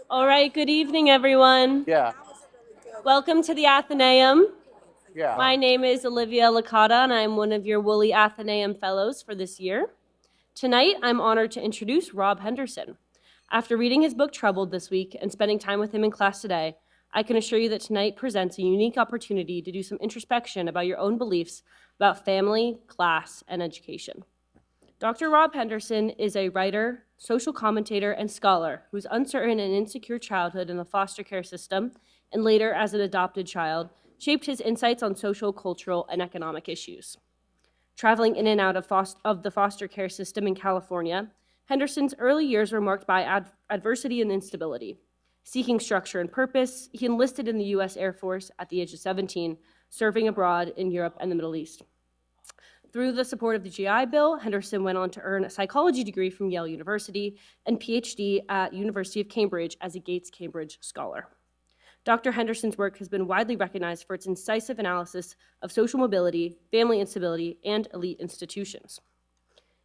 All right, good evening, everyone. Yeah, Welcome to the Athenaeum. yeah. My name is Olivia Licata, and I'm one of your Woolly Athenaeum Fellows for this year. Tonight, I'm honored to introduce Rob Henderson. After reading his book Troubled this week and spending time with him in class today, I can assure you that tonight presents a unique opportunity to do some introspection about your own beliefs about family, class, and education. Dr. Rob Henderson is a writer, social commentator, and scholar whose uncertain and insecure childhood in the foster care system, and later as an adopted child, shaped his insights on social, cultural, and economic issues. Traveling in and out of the foster care system in California, Henderson's early years were marked by adversity and instability. Seeking structure and purpose, he enlisted in the U.S. Air Force at the age of 17, serving abroad in Europe and the Middle East. Through the support of the GI Bill, Henderson went on to earn a psychology degree from Yale University and Ph.D. at University of Cambridge as a Gates Cambridge Scholar. Dr. Henderson's work has been widely recognized for its incisive analysis of social mobility, family instability, and elite institutions.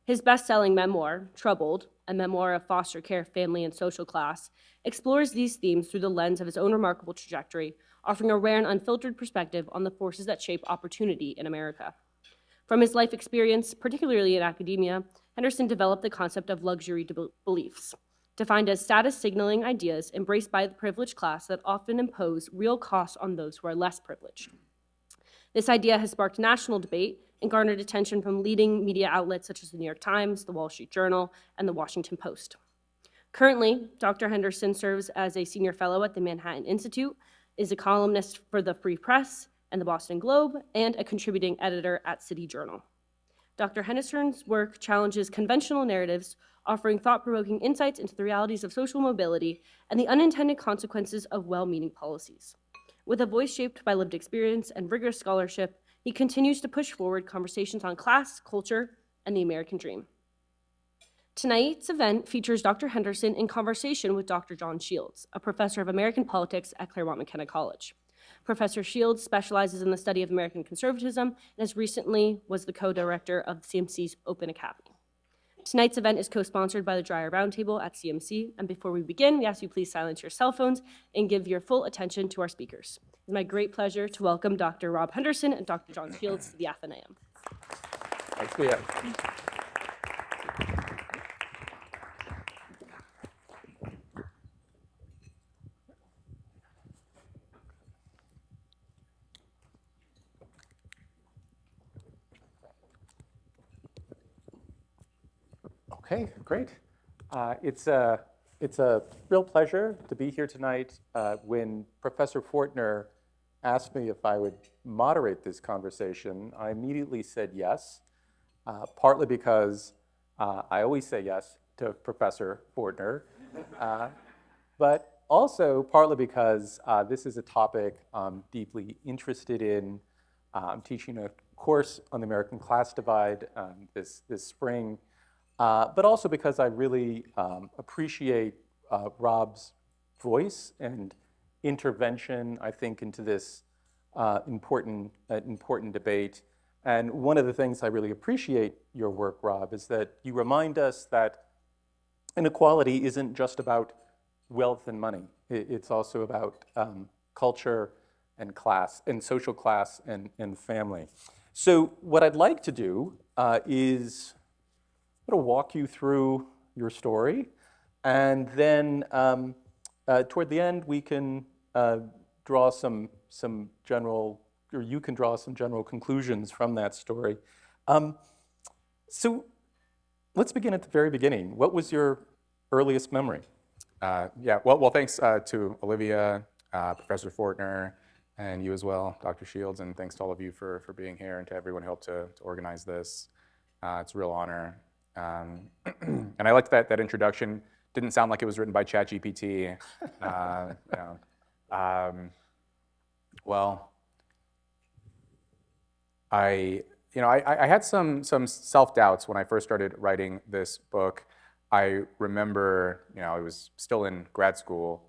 His best-selling memoir, Troubled, a memoir of foster care, family, and social class, explores these themes through the lens of his own remarkable trajectory, offering a rare and unfiltered perspective on the forces that shape opportunity in America. From his life experience, particularly in academia, Henderson developed the concept of luxury beliefs, defined as status signaling ideas embraced by the privileged class that often impose real costs on those who are less privileged. This idea has sparked national debate and garnered attention from leading media outlets such as the New York Times, the Wall Street Journal, and the Washington Post. Currently, Dr. Henderson serves as a senior fellow at the Manhattan Institute, is a columnist for the Free Press and the Boston Globe, and a contributing editor at City Journal. Dr. Henderson's work challenges conventional narratives, offering thought-provoking insights into the realities of social mobility and the unintended consequences of well-meaning policies. With a voice shaped by lived experience and rigorous scholarship, he continues to push forward conversations on class, culture, and the American dream. Tonight's event features Dr. Henderson in conversation with Dr. Jon Shields, a professor of American politics at Claremont McKenna College. Professor Shields specializes in the study of American conservatism and as recently was the co-director of CMC's Open Academy. Tonight's event is co-sponsored by the Dreyer Roundtable at CMC, and before we begin, we ask you please silence your cell phones and give your full attention to our speakers. It's my great pleasure to welcome Dr. Rob Henderson and Dr. Jon Shields to the Athenaeum. Thanks, Leah. Okay, great. It's a real pleasure to be here tonight. When Professor Fortner asked me if I would moderate this conversation, I immediately said yes, partly because I always say yes to Professor Fortner, uh, but also partly because this is a topic I'm deeply interested in. I'm teaching a course on the American class divide this spring, but also because I really appreciate Rob's voice and intervention, I think, into this important debate. And one of the things I really appreciate your work, Rob, is that you remind us that inequality isn't just about wealth and money. It's also about culture and class, and social class and family. So what I'd like to do is I'm going to walk you through your story, and then toward the end we can draw some general, or you can draw some general conclusions from that story. So let's begin at the very beginning. What was your earliest memory? Well, thanks to Olivia, Professor Fortner, and you as well, Dr. Shields, and thanks to all of you for being here and to everyone who helped to organize this. It's a real honor. And I liked that introduction. Didn't sound like it was written by ChatGPT. Well, I had some self-doubts when I first started writing this book. I remember, I was still in grad school.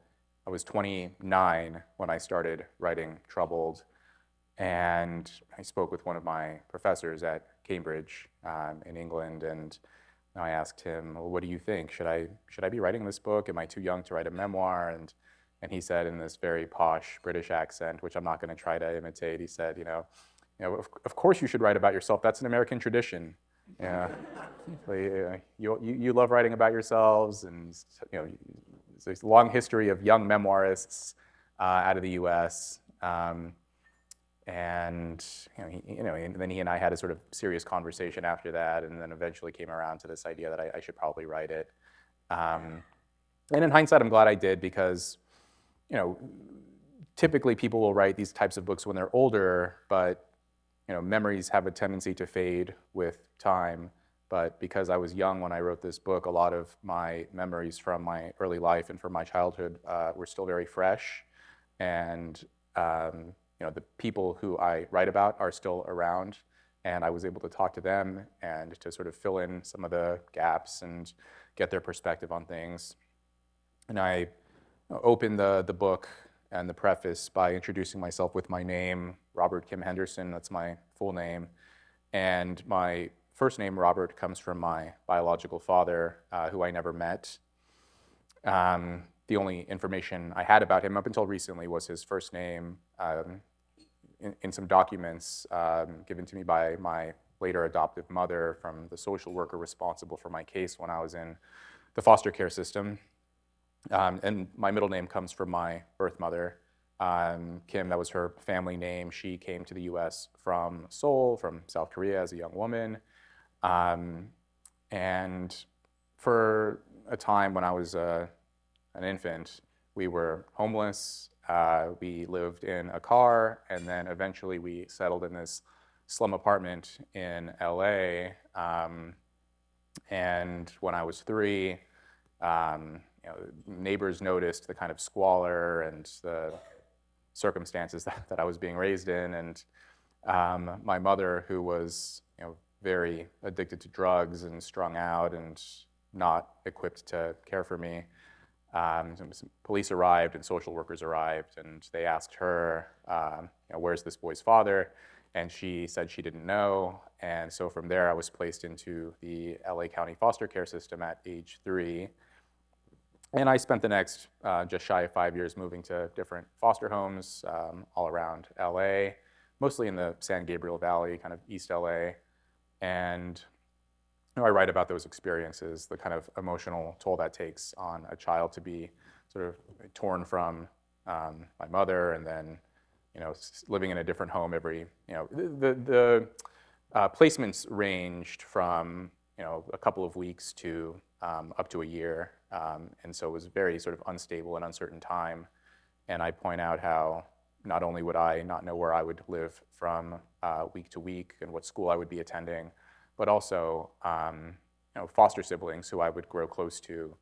I was 29 when I started writing Troubled, and I spoke with one of my professors at Cambridge in England, and I asked him, well, what do you think? Should I be writing this book? Am I too young to write a memoir? And he said in this very posh British accent, which I'm not going to try to imitate, he said, of course you should write about yourself. That's an American tradition. Yeah. You love writing about yourselves, and there's a long history of young memoirists out of the U.S. And then he and I had a sort of serious conversation after that, and then eventually came around to this idea that I should probably write it. And in hindsight, I'm glad I did, because typically people will write these types of books when they're older, but memories have a tendency to fade with time. But because I was young when I wrote this book, a lot of my memories from my early life and from my childhood were still very fresh. And the people who I write about are still around, and I was able to talk to them and to sort of fill in some of the gaps and get their perspective on things. And I opened the book and the preface by introducing myself with my name, Robert Kim Henderson. That's my full name. And my first name, Robert, comes from my biological father, who I never met. The only information I had about him up until recently was his first name in some documents given to me by my later adoptive mother from the social worker responsible for my case when I was in the foster care system. And my middle name comes from my birth mother, Kim. That was her family name. She came to the U.S. from Seoul, from South Korea, as a young woman. And for a time when I was an infant, we were homeless. We lived in a car, and then eventually we settled in this slum apartment in LA. And when I was 3, neighbors noticed the kind of squalor and the circumstances that I was being raised in. And my mother, who was very addicted to drugs and strung out and not equipped to care for me, some police arrived and social workers arrived, and they asked her, where's this boy's father? And she said she didn't know. And so from there, I was placed into the LA County foster care system at age 3. And I spent the next just shy of 5 years moving to different foster homes all around LA, mostly in the San Gabriel Valley, kind of East LA. And I write about those experiences, the kind of emotional toll that takes on a child to be sort of torn from my mother, and then living in a different home every, the placements ranged from a couple of weeks to up to a year. And so it was a very sort of unstable and uncertain time. And I point out how not only would I not know where I would live from week to week and what school I would be attending, but also foster siblings who I would grow close to.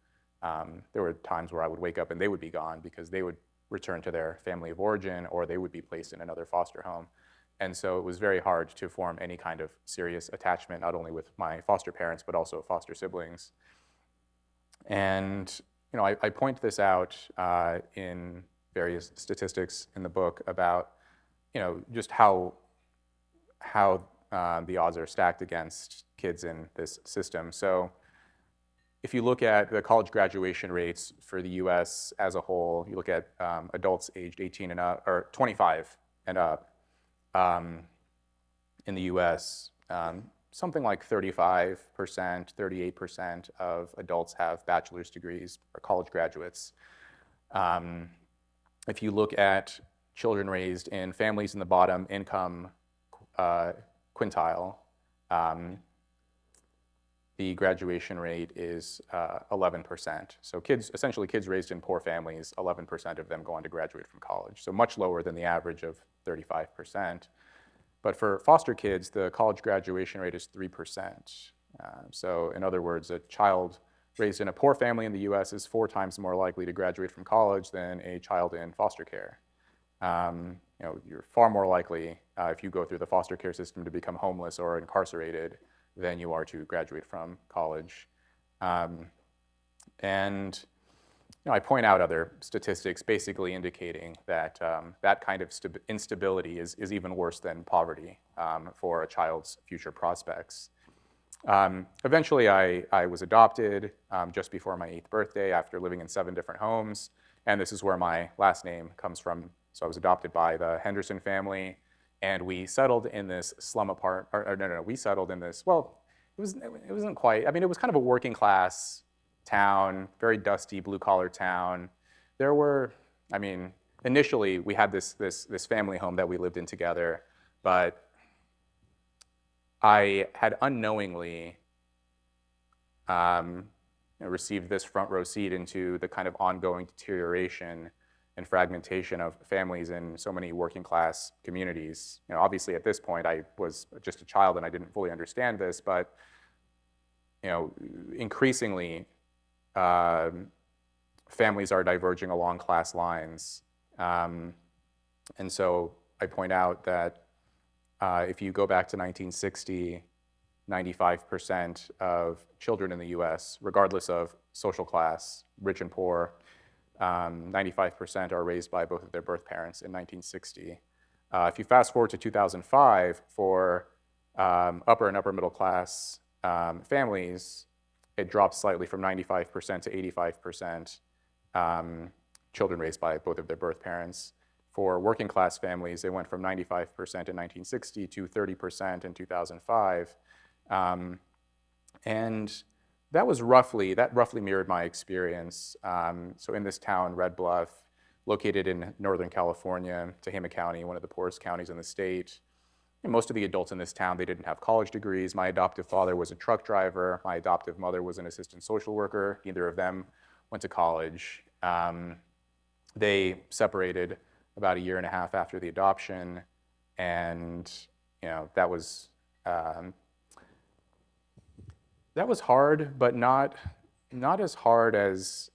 There were times where I would wake up and they would be gone because they would return to their family of origin, or they would be placed in another foster home. And so it was very hard to form any kind of serious attachment, not only with my foster parents, but also foster siblings. And I point this out in various statistics in the book about just how the odds are stacked against kids in this system. So if you look at the college graduation rates for the U.S. as a whole, you look at adults aged 18 and up, or 25 and up in the U.S., something like 35%, 38% of adults have bachelor's degrees or college graduates. If you look at children raised in families in the bottom income quintile, the graduation rate is 11%. So essentially kids raised in poor families, 11% of them go on to graduate from college. So much lower than the average of 35%. But for foster kids, the college graduation rate is 3%. So in other words, a child raised in a poor family in the US is 4 times more likely to graduate from college than a child in foster care. You're far more likely, if you go through the foster care system, to become homeless or incarcerated than you are to graduate from college. And I point out other statistics basically indicating that that kind of instability is even worse than poverty for a child's future prospects. Eventually, I was adopted just before my 8th birthday after living in 7 different homes. And this is where my last name comes from. So I was adopted by the Henderson family. And we settled in this slum apartment, no, we settled in this, well, it wasn't quite, I mean, it was kind of a working class town, very dusty, blue collar town. There were, I mean, initially we had this family home that we lived in together, but I had unknowingly received this front row seat into the kind of ongoing deterioration and fragmentation of families in so many working class communities. Obviously at this point I was just a child and I didn't fully understand this, but increasingly families are diverging along class lines. And so I point out that if you go back to 1960, 95% of children in the US, regardless of social class, rich and poor, 95% are raised by both of their birth parents in 1960. If you fast forward to 2005, for upper and upper middle class families, it drops slightly from 95% to 85% children raised by both of their birth parents. For working class families, it went from 95% in 1960 to 30% in 2005. And that roughly mirrored my experience. So in this town, Red Bluff, located in Northern California, Tehama County, one of the poorest counties in the state, and most of the adults in this town, they didn't have college degrees. My adoptive father was a truck driver. My adoptive mother was an assistant social worker. Neither of them went to college. They separated about a year and a half after the adoption, and that was hard, but not as hard as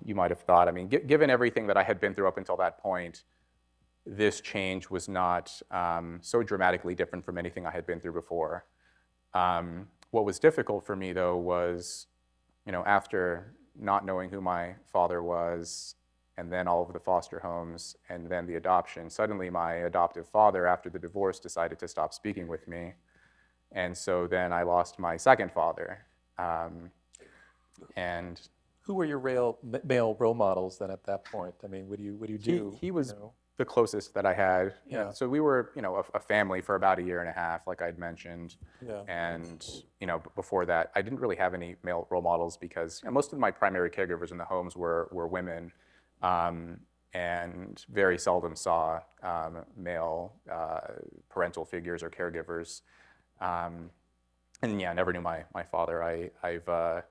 you might have thought. I mean, given everything that I had been through up until that point, this change was not so dramatically different from anything I had been through before. What was difficult for me, though, was after not knowing who my father was, and then all of the foster homes, and then the adoption, suddenly my adoptive father, after the divorce, decided to stop speaking with me. And so then I lost my second father. And Who were your male role models then at that point? I mean, what do you do? he was the closest that I had. Yeah. So we were, a family for about a year and a half, like I'd mentioned. Yeah. And, before that, I didn't really have any male role models because most of my primary caregivers in the homes were women, and very seldom saw male parental figures or caregivers. And yeah, I never knew my father. I've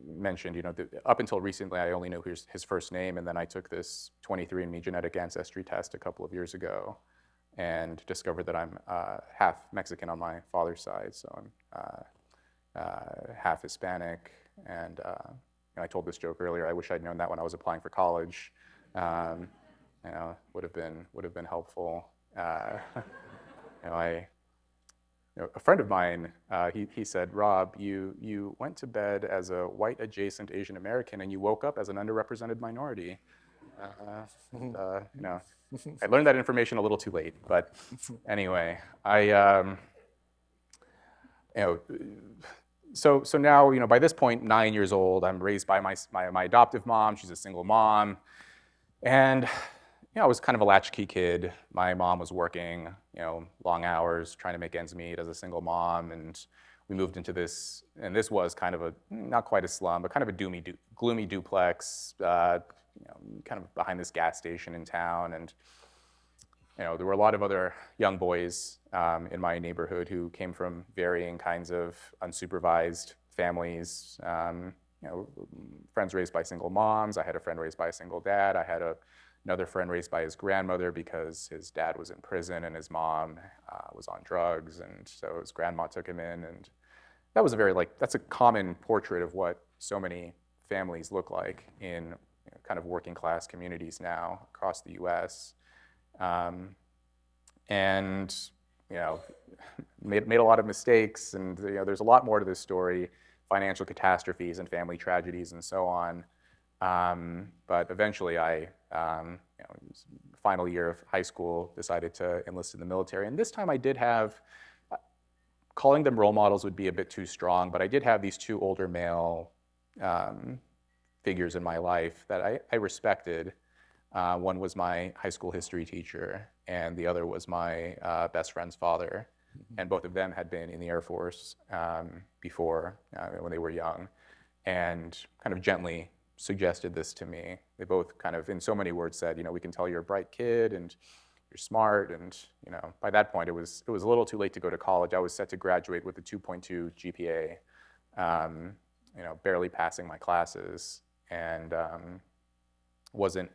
mentioned, up until recently, I only knew his first name, and then I took this 23andMe genetic ancestry test a couple of years ago and discovered that I'm half Mexican on my father's side, so I'm half Hispanic. And I told this joke earlier. I wish I'd known that when I was applying for college. Would have been helpful. A friend of mine, he said, "Rob, you went to bed as a white adjacent Asian American and you woke up as an underrepresented minority." I learned that information a little too late, but anyway, so now, by this point, 9 years old, I'm raised by my adoptive mom. She's a single mom, and I was kind of a latchkey kid. My mom was working, long hours, trying to make ends meet as a single mom, and we moved into this, and this was kind of not quite a slum, but kind of a gloomy duplex, kind of behind this gas station in town, and there were a lot of other young boys in my neighborhood who came from varying kinds of unsupervised families. Friends raised by single moms. I had a friend raised by a single dad. I had another friend raised by his grandmother because his dad was in prison and his mom was on drugs, and so his grandma took him in. And that was that's a common portrait of what so many families look like in kind of working class communities now across the US. And made a lot of mistakes, and there's a lot more to this story, financial catastrophes and family tragedies and so on. But eventually final year of high school, decided to enlist in the military. And this time I did have calling them role models would be a bit too strong, but I did have these two older male figures in my life that I respected. One was my high school history teacher, and the other was my best friend's father. And both of them had been in the Air Force before, when they were young, and kind of gently suggested this to me. They both kind of, in so many words, said, we can tell you're a bright kid and you're smart. And by that point, it was a little too late to go to college. I was set to graduate with a 2.2 GPA, barely passing my classes, and I wasn't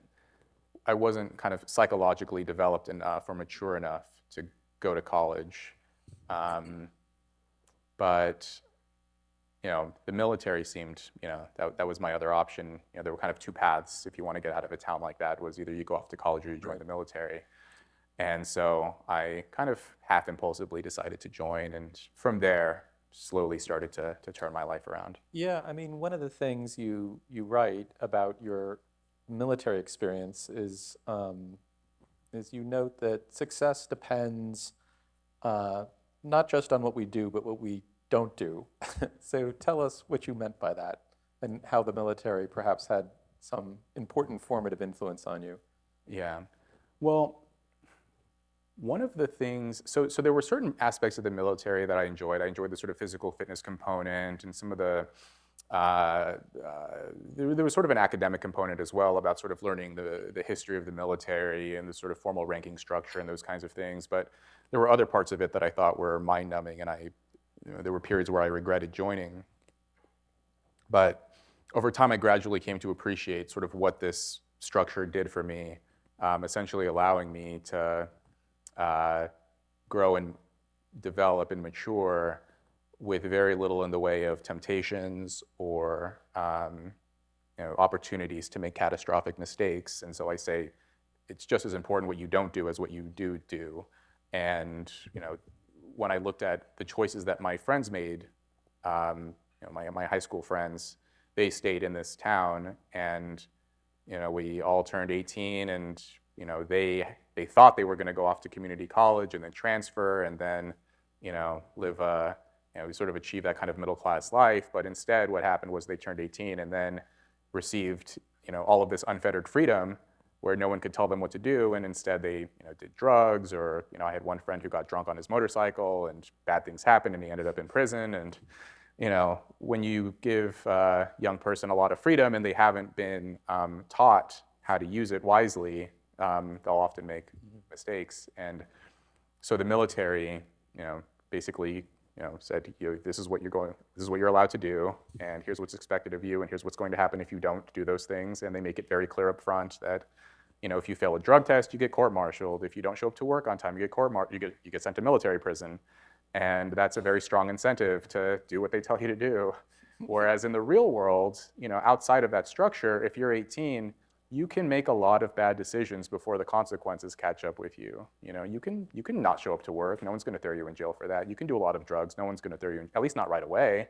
kind of psychologically developed enough or mature enough to go to college. But the military seemed, that was my other option. There were kind of two paths if you want to get out of a town like that. Was either you go off to college or you join the military. And so I kind of half impulsively decided to join, and from there slowly started to turn my life around. Yeah, I mean, one of the things you write about your military experience is you note that success depends not just on what we do, but what we don't do. So tell us what you meant by that and how the military perhaps had some important formative influence on you. Yeah. Well, one of the things, so there were certain aspects of the military that I enjoyed. I enjoyed the sort of physical fitness component and some of the, there was sort of an academic component as well about sort of learning the history of the military and the sort of formal ranking structure and those kinds of things. But there were other parts of it that I thought were mind-numbing, and there were periods where I regretted joining. But over time, I gradually came to appreciate sort of what this structure did for me, essentially allowing me to grow and develop and mature with very little in the way of temptations or opportunities to make catastrophic mistakes. And so I say it's just as important what you don't do as what you do. And when I looked at the choices that my friends made, my high school friends, they stayed in this town, and we all turned 18, and they thought they were going to go off to community college and then transfer and then live we sort of achieve that kind of middle class life. But instead, what happened was they turned 18 and then received all of this unfettered freedom where no one could tell them what to do, and instead they did drugs, or I had one friend who got drunk on his motorcycle and bad things happened and he ended up in prison. And when you give a young person a lot of freedom and they haven't been taught how to use it wisely, they'll often make mistakes. And so the military basically said, this is what you're allowed to do, and here's what's expected of you, and here's what's going to happen if you don't do those things. And they make it very clear up front that if you fail a drug test, you get court-martialed. If you don't show up to work on time, you get sent to military prison. And that's a very strong incentive to do what they tell you to do. Whereas in the real world, outside of that structure, if you're 18, you can make a lot of bad decisions before the consequences catch up with you. You can not show up to work. No one's going to throw you in jail for that. You can do a lot of drugs. No one's going to throw you in, at least not right away.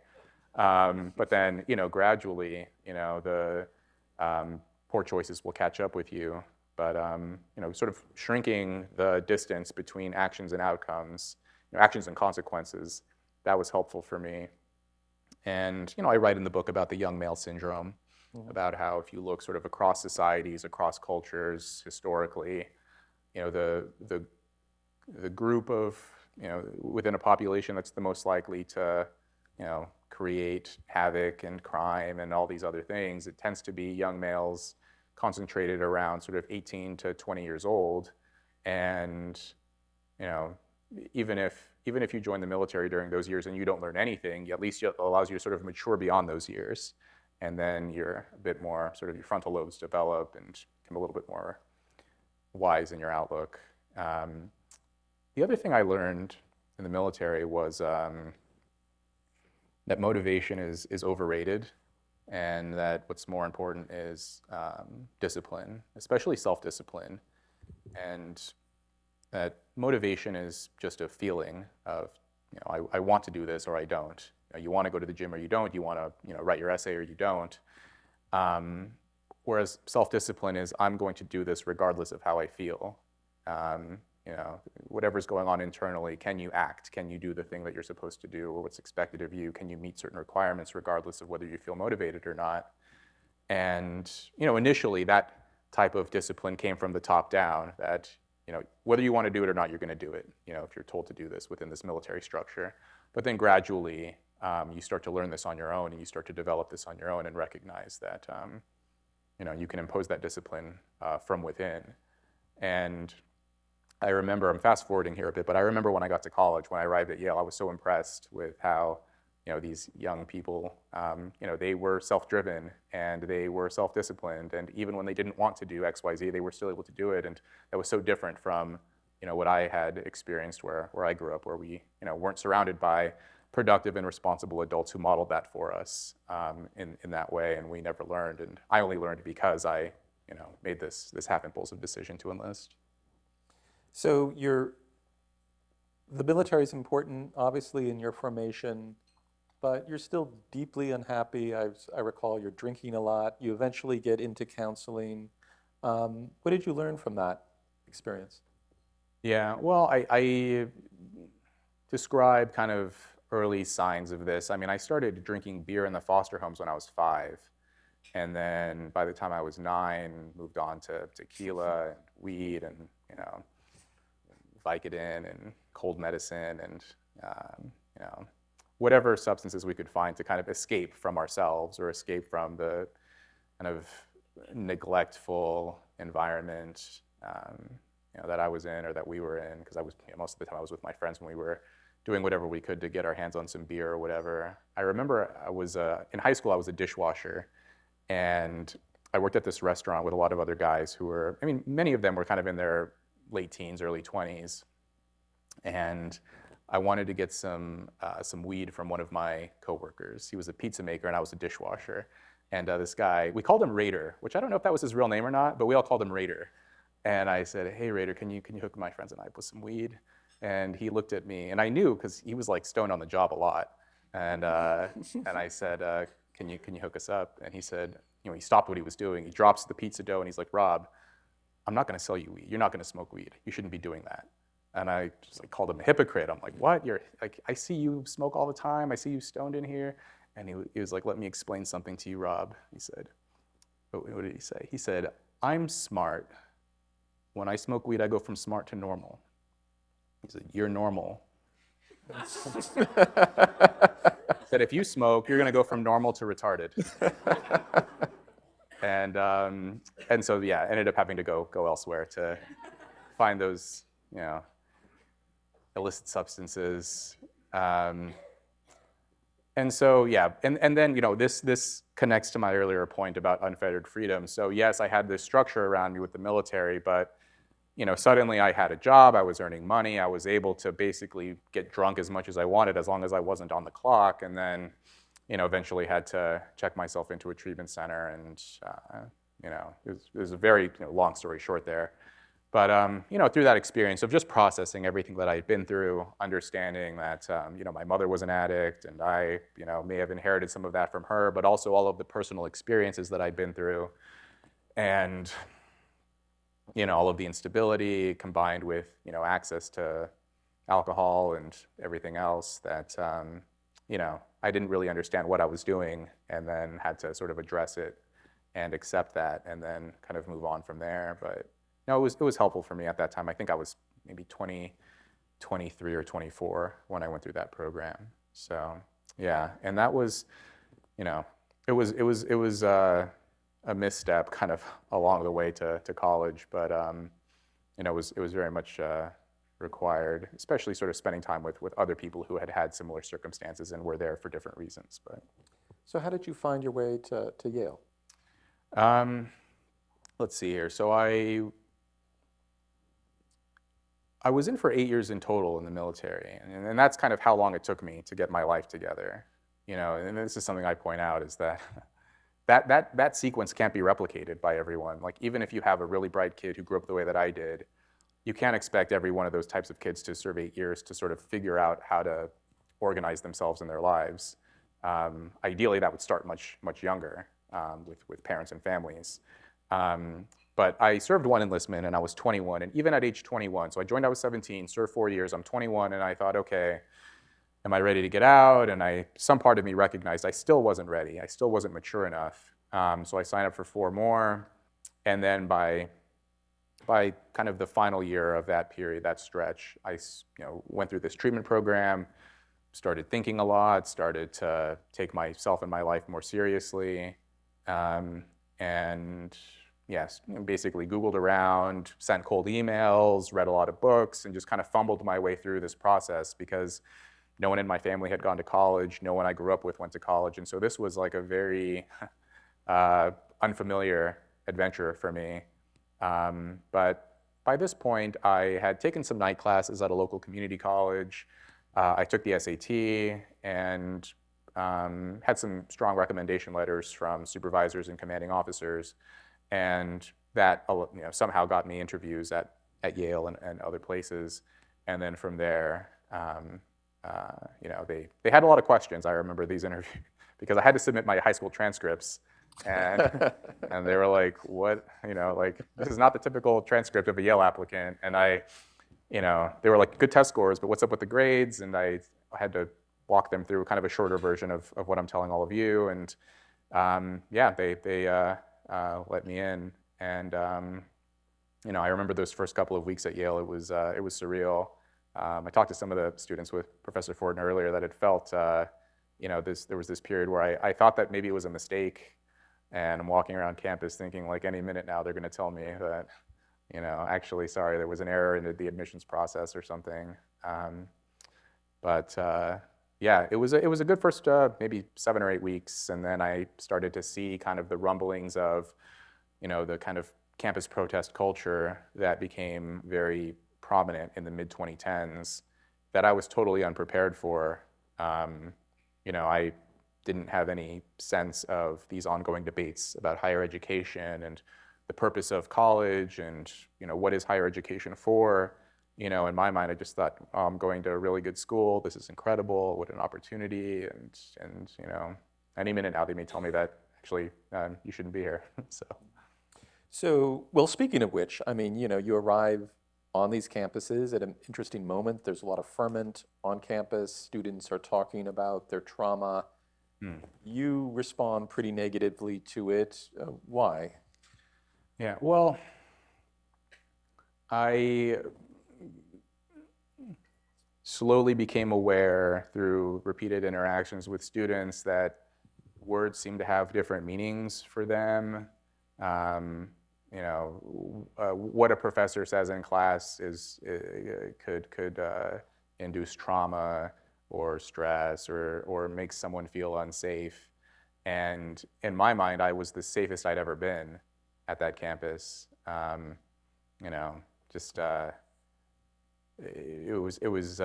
But then, gradually, the poor choices will catch up with you. But sort of shrinking the distance between actions and outcomes, actions and consequences, that was helpful for me. And I write in the book about the young male syndrome, about how if you look sort of across societies, across cultures, historically, the group of within a population that's the most likely to create havoc and crime and all these other things, it tends to be young males concentrated around sort of 18 to 20 years old. And even if you join the military during those years and you don't learn anything, at least it allows you to sort of mature beyond those years. And then you're a bit more, sort of your frontal lobes develop and become a little bit more wise in your outlook. The other thing I learned in the military was that motivation is overrated, and that what's more important is discipline, especially self-discipline. And that motivation is just a feeling of, I want to do this or I don't. You want to go to the gym or you don't. You want to write your essay or you don't. Whereas self-discipline is, I'm going to do this regardless of how I feel. whatever's going on internally, can you act? Can you do the thing that you're supposed to do or what's expected of you? Can you meet certain requirements regardless of whether you feel motivated or not? And, initially that type of discipline came from the top down that, whether you want to do it or not, you're going to do it, if you're told to do this within this military structure. But then gradually, you start to learn this on your own and you start to develop this on your own and recognize that, you can impose that discipline from within. And I remember, I'm fast forwarding here a bit, but I remember when I got to college, when I arrived at Yale, I was so impressed with how, these young people, they were self-driven and they were self-disciplined. And even when they didn't want to do X, Y, Z, they were still able to do it. And that was so different from, what I had experienced where I grew up, where we, weren't surrounded by productive and responsible adults who modeled that for us in that way. And we never learned. And I only learned because I, made this half-impulsive decision to enlist. So the military is important, obviously, in your formation, but you're still deeply unhappy. I recall you're drinking a lot. You eventually get into counseling. What did you learn from that experience? Yeah, well, I describe kind of early signs of this. I mean, I started drinking beer in the foster homes when I was 5. And then by the time I was 9, moved on to tequila and weed and, Vicodin and cold medicine and, whatever substances we could find to kind of escape from ourselves or escape from the kind of neglectful environment, that I was in or that we were in, because I was, most of the time I was with my friends when we were doing whatever we could to get our hands on some beer or whatever. I remember I was, in high school, I was a dishwasher, and I worked at this restaurant with a lot of other guys who were, many of them were kind of in their late teens, early 20s, and I wanted to get some weed from one of my coworkers. He was a pizza maker and I was a dishwasher. And this guy, we called him Raider, which I don't know if that was his real name or not, but we all called him Raider. And I said, "Hey Raider, can you hook my friends and I up with some weed?" And he looked at me, and I knew because he was like stoned on the job a lot. And and I said, "Can you hook us up?" And he said, he stopped what he was doing. He drops the pizza dough and he's like, "Rob, I'm not going to sell you weed. You're not going to smoke weed. You shouldn't be doing that." And I just called him a hypocrite. I'm like, "What? You're like, I see you smoke all the time. I see you stoned in here." And he was like, "Let me explain something to you, Rob." He said, what did he say? He said, "I'm smart. When I smoke weed, I go from smart to normal." He said, "You're normal." He said, "If you smoke, you're going to go from normal to retarded." And so, yeah, ended up having to go elsewhere to find those, illicit substances. And so, yeah, and then, this connects to my earlier point about unfettered freedom. So yes, I had this structure around me with the military, but, suddenly I had a job, I was earning money, I was able to basically get drunk as much as I wanted as long as I wasn't on the clock, and then, eventually had to check myself into a treatment center, and, it was a very long story short there. But, through that experience of just processing everything that I had been through, understanding that, my mother was an addict, and I, may have inherited some of that from her, but also all of the personal experiences that I'd been through, and, all of the instability combined with, access to alcohol and everything else that, I didn't really understand what I was doing, and then had to sort of address it and accept that, and then kind of move on from there. But it was helpful for me at that time. I think I was maybe 23 or 24 when I went through that program. So yeah, and that was, it was a misstep kind of along the way to college, but it was very much required, especially sort of spending time with other people who had similar circumstances and were there for different reasons. But So how did you find your way to Yale? Let's see here. So I was in for 8 years in total in the military, and that's kind of how long it took me to get my life together. And this is something I point out, is that that sequence can't be replicated by everyone. Like, even if you have a really bright kid who grew up the way that I did, you can't expect every one of those types of kids to serve 8 years to sort of figure out how to organize themselves in their lives. Ideally, that would start much younger with parents and families. but I served one enlistment and I was 21, and even at age 21, so I joined, I was 17, served 4 years, I'm 21, and I thought, okay, am I ready to get out? And some part of me recognized I still wasn't ready. I still wasn't mature enough. So I signed up for 4 more, and then by kind of the final year of that period, that stretch, I went through this treatment program, started thinking a lot, started to take myself and my life more seriously, and yes, basically Googled around, sent cold emails, read a lot of books, and just kind of fumbled my way through this process because no one in my family had gone to college, no one I grew up with went to college, and so this was like a very unfamiliar adventure for me. But by this point, I had taken some night classes at a local community college. I took the SAT and had some strong recommendation letters from supervisors and commanding officers, and that somehow got me interviews at Yale and other places. And then from there, they had a lot of questions. I remember these interviews because I had to submit my high school transcripts. And they were like, what, this is not the typical transcript of a Yale applicant. And they were like, good test scores, but what's up with the grades? And I had to walk them through kind of a shorter version of what I'm telling all of you. And they let me in. And, I remember those first couple of weeks at Yale, it was surreal. I talked to some of the students with Professor Fortner earlier that it felt, there was this period where I thought that maybe it was a mistake. And I'm walking around campus thinking, like, any minute now they're going to tell me that, actually, sorry, there was an error in the admissions process or something. It was a good first maybe 7 or 8 weeks, and then I started to see kind of the rumblings of, the kind of campus protest culture that became very prominent in the mid-2010s that I was totally unprepared for. I didn't have any sense of these ongoing debates about higher education and the purpose of college and, what is higher education for? In my mind, I just thought, oh, I'm going to a really good school. This is incredible. What an opportunity. And any minute now they may tell me that actually you shouldn't be here. So, well, speaking of which, you arrive on these campuses at an interesting moment. There's a lot of ferment on campus. Students are talking about their trauma. You respond pretty negatively to it. Why? Yeah, well, I slowly became aware through repeated interactions with students that words seem to have different meanings for them. What a professor says in class could induce trauma or stress or makes someone feel unsafe. And in my mind, I was the safest I'd ever been at that campus. It was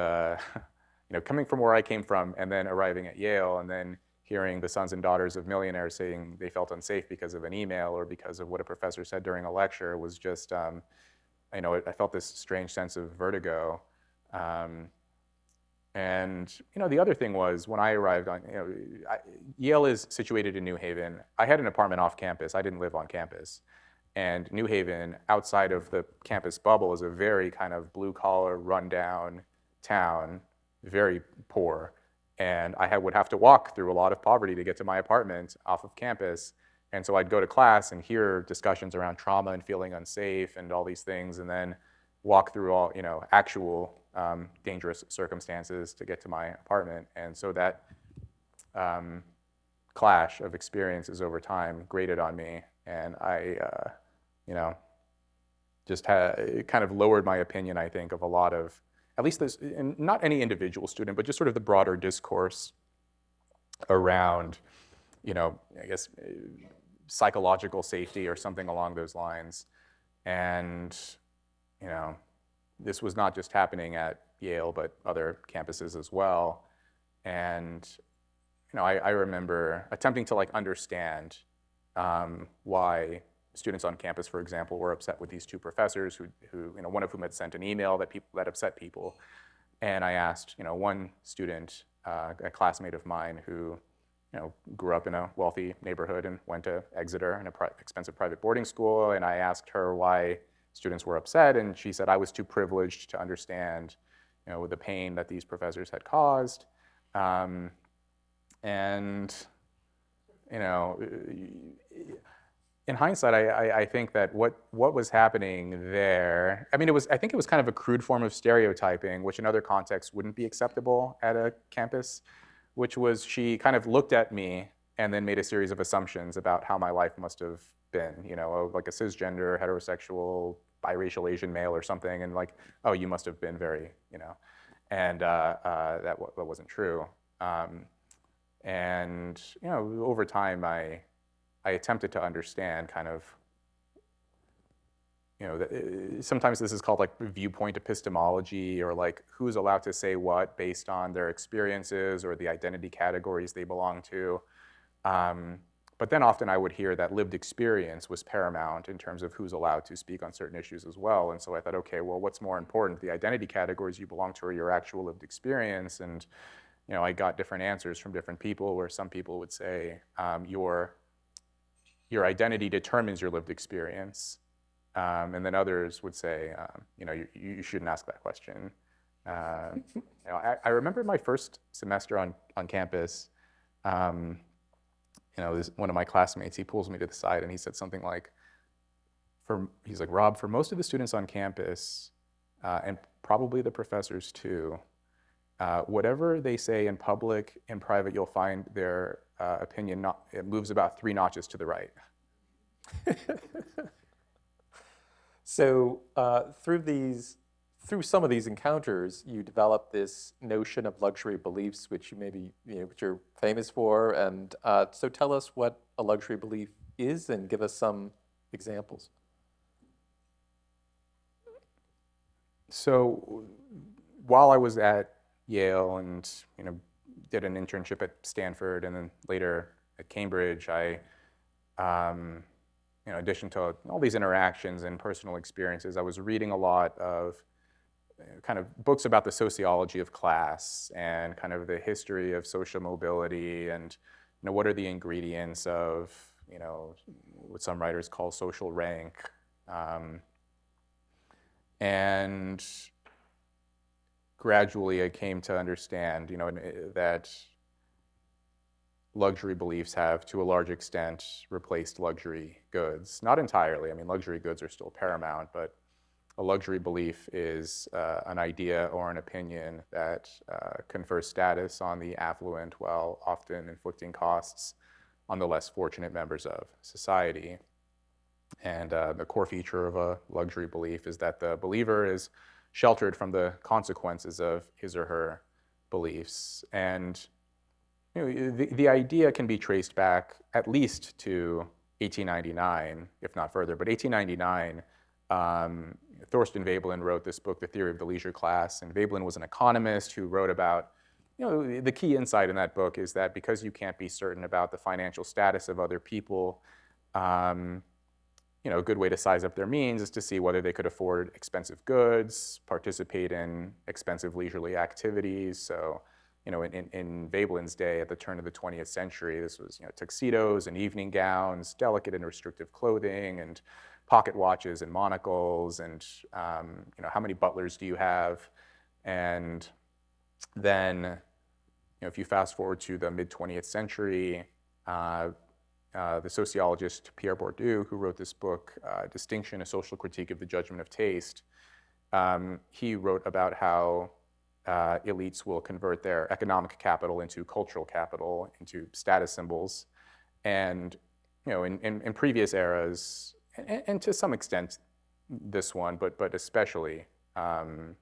coming from where I came from and then arriving at Yale and then hearing the sons and daughters of millionaires saying they felt unsafe because of an email or because of what a professor said during a lecture was just, I felt this strange sense of vertigo. And the other thing was when I arrived on, Yale is situated in New Haven. I had an apartment off campus. I didn't live on campus. And New Haven, outside of the campus bubble, is a very kind of blue-collar, run-down town, very poor. And I would have to walk through a lot of poverty to get to my apartment off of campus. And so I'd go to class and hear discussions around trauma and feeling unsafe and all these things, and then walk through all, actual dangerous circumstances to get to my apartment. And so that clash of experiences over time grated on me, and I, just kind of lowered my opinion, I think, of a lot of, at least this, and not any individual student, but just sort of the broader discourse around, I guess, psychological safety or something along those lines. And, this was not just happening at Yale, but other campuses as well. And, I remember attempting to understand why students on campus, for example, were upset with these 2 professors who one of whom had sent an email that upset people. And I asked, one student, a classmate of mine who grew up in a wealthy neighborhood and went to Exeter in an expensive private boarding school. And I asked her why students were upset, and she said I was too privileged to understand, the pain that these professors had caused. And in hindsight, I think that what was happening there, I think it was kind of a crude form of stereotyping, which in other contexts wouldn't be acceptable at a campus, which was she kind of looked at me and then made a series of assumptions about how my life must have been, like a cisgender, heterosexual, biracial Asian male or something, and like, oh, you must have been very, and that wasn't true. And over time, I attempted to understand kind of, sometimes this is called like viewpoint epistemology, or like who's allowed to say what based on their experiences or the identity categories they belong to. But then often I would hear that lived experience was paramount in terms of who's allowed to speak on certain issues as well. And so I thought, okay, well, what's more important, the identity categories you belong to or your actual lived experience? And I got different answers from different people, where some people would say your identity determines your lived experience. And then others would say, you shouldn't ask that question. I remember my first semester on campus, one of my classmates, he pulls me to the side and he said something like, he's like, Rob, for most of the students on campus, and probably the professors too, whatever they say in public, in private, you'll find their opinion it moves about 3 notches to the right. So through some of these encounters, you develop this notion of luxury beliefs, which which you're famous for. And so tell us what a luxury belief is, and give us some examples. So while I was at Yale and did an internship at Stanford and then later at Cambridge, I in addition to all these interactions and personal experiences, I was reading a lot of kind of books about the sociology of class and kind of the history of social mobility, and what are the ingredients of what some writers call social rank, and gradually I came to understand that luxury beliefs have, to a large extent, replaced luxury goods. Not entirely. Luxury goods are still paramount, but a luxury belief is an idea or an opinion that confers status on the affluent while often inflicting costs on the less fortunate members of society. And the core feature of a luxury belief is that the believer is sheltered from the consequences of his or her beliefs. And the idea can be traced back at least to 1899, if not further. But 1899, Thorstein Veblen wrote this book, The Theory of the Leisure Class. And Veblen was an economist who wrote about, the key insight in that book is that because you can't be certain about the financial status of other people, a good way to size up their means is to see whether they could afford expensive goods, participate in expensive leisurely activities. So, in Veblen's day, at the turn of the 20th century, this was tuxedos and evening gowns, delicate and restrictive clothing, and pocket watches and monocles, and how many butlers do you have? And then, if you fast forward to the mid-20th century, the sociologist Pierre Bourdieu, who wrote this book, Distinction: A Social Critique of the Judgment of Taste, he wrote about how elites will convert their economic capital into cultural capital, into status symbols. And in previous eras, and to some extent this one, but especially in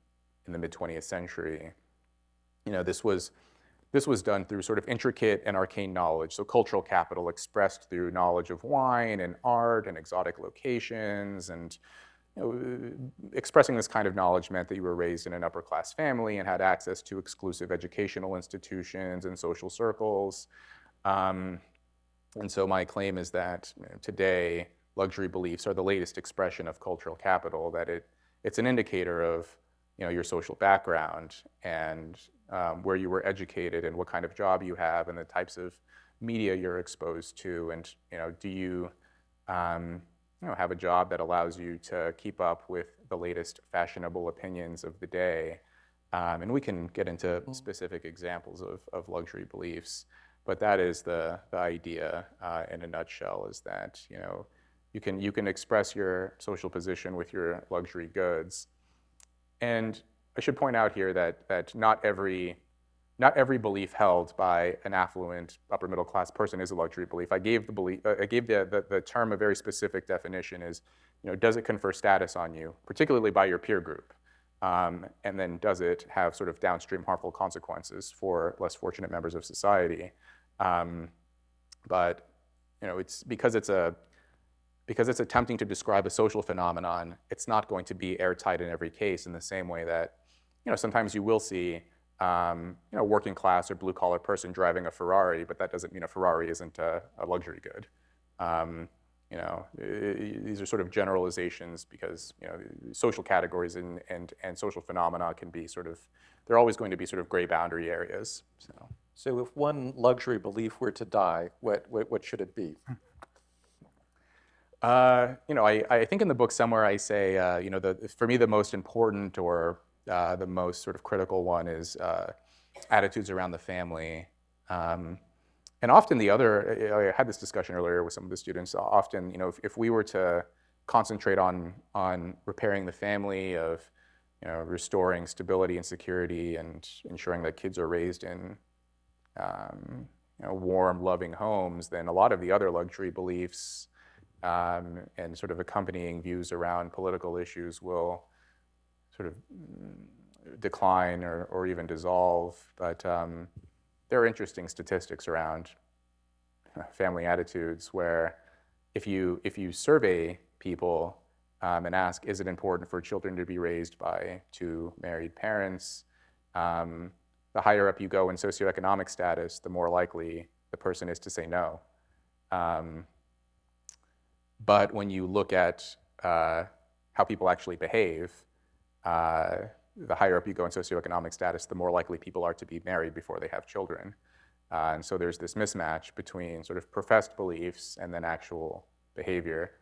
the mid-20th century, this was done through sort of intricate and arcane knowledge. So cultural capital expressed through knowledge of wine and art and exotic locations, and expressing this kind of knowledge meant that you were raised in an upper-class family and had access to exclusive educational institutions and social circles. And so my claim is that today, luxury beliefs are the latest expression of cultural capital, that it's an indicator of your social background and where you were educated and what kind of job you have and the types of media you're exposed to, and do you have a job that allows you to keep up with the latest fashionable opinions of the day. And we can get into specific examples of luxury beliefs, but that is the idea in a nutshell, is that you can express your social position with your luxury goods. And I should point out here that not every belief held by an affluent upper middle class person is a luxury belief. I gave the term a very specific definition: is does it confer status on you, particularly by your peer group, and then does it have sort of downstream harmful consequences for less fortunate members of society? But it's because it's attempting to describe a social phenomenon, it's not going to be airtight in every case, in the same way that sometimes you will see working class or blue collar person driving a Ferrari, but that doesn't mean a Ferrari isn't a luxury good. These are sort of generalizations, because social categories and social phenomena can be they're always going to be sort of gray boundary areas. So if one luxury belief were to die, what should it be? I think in the book somewhere I say, for me the most important, or the most sort of critical one, is attitudes around the family. And often I had this discussion earlier with some of the students. Often, if we were to concentrate on repairing the family, of restoring stability and security, and ensuring that kids are raised in warm, loving homes, then a lot of the other luxury beliefs and sort of accompanying views around political issues will sort of decline or even dissolve. But there are interesting statistics around family attitudes, where if you survey people and ask, is it important for children to be raised by two married parents, the higher up you go in socioeconomic status, the more likely the person is to say no. But when you look at how people actually behave, the higher up you go in socioeconomic status, the more likely people are to be married before they have children. And so there's this mismatch between sort of professed beliefs and then actual behavior.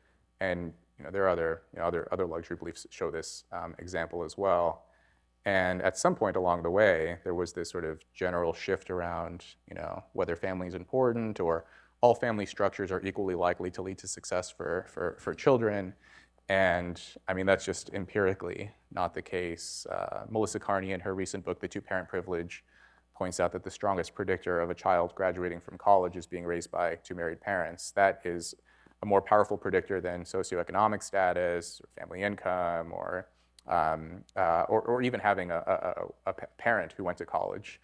And there are other luxury beliefs that show this example as well. And at some point along the way, there was this sort of general shift around whether family is important, or all family structures are equally likely to lead to success for children. And I mean, that's just empirically not the case. Melissa Carney, in her recent book, The Two-Parent Privilege, points out that the strongest predictor of a child graduating from college is being raised by two married parents. That is a more powerful predictor than socioeconomic status, or family income, or even having a parent who went to college.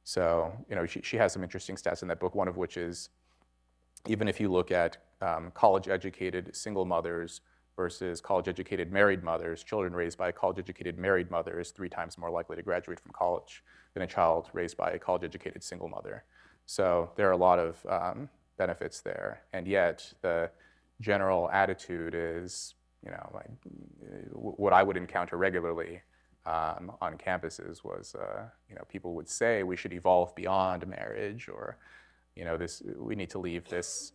So she has some interesting stats in that book, one of which is, even if you look at college-educated single mothers versus college-educated married mothers, children raised by a college-educated married mother is 3 times more likely to graduate from college than a child raised by a college-educated single mother. So there are a lot of benefits there, and yet the general attitude is, what I would encounter regularly on campuses was, people would say we should evolve beyond marriage, or we need to leave this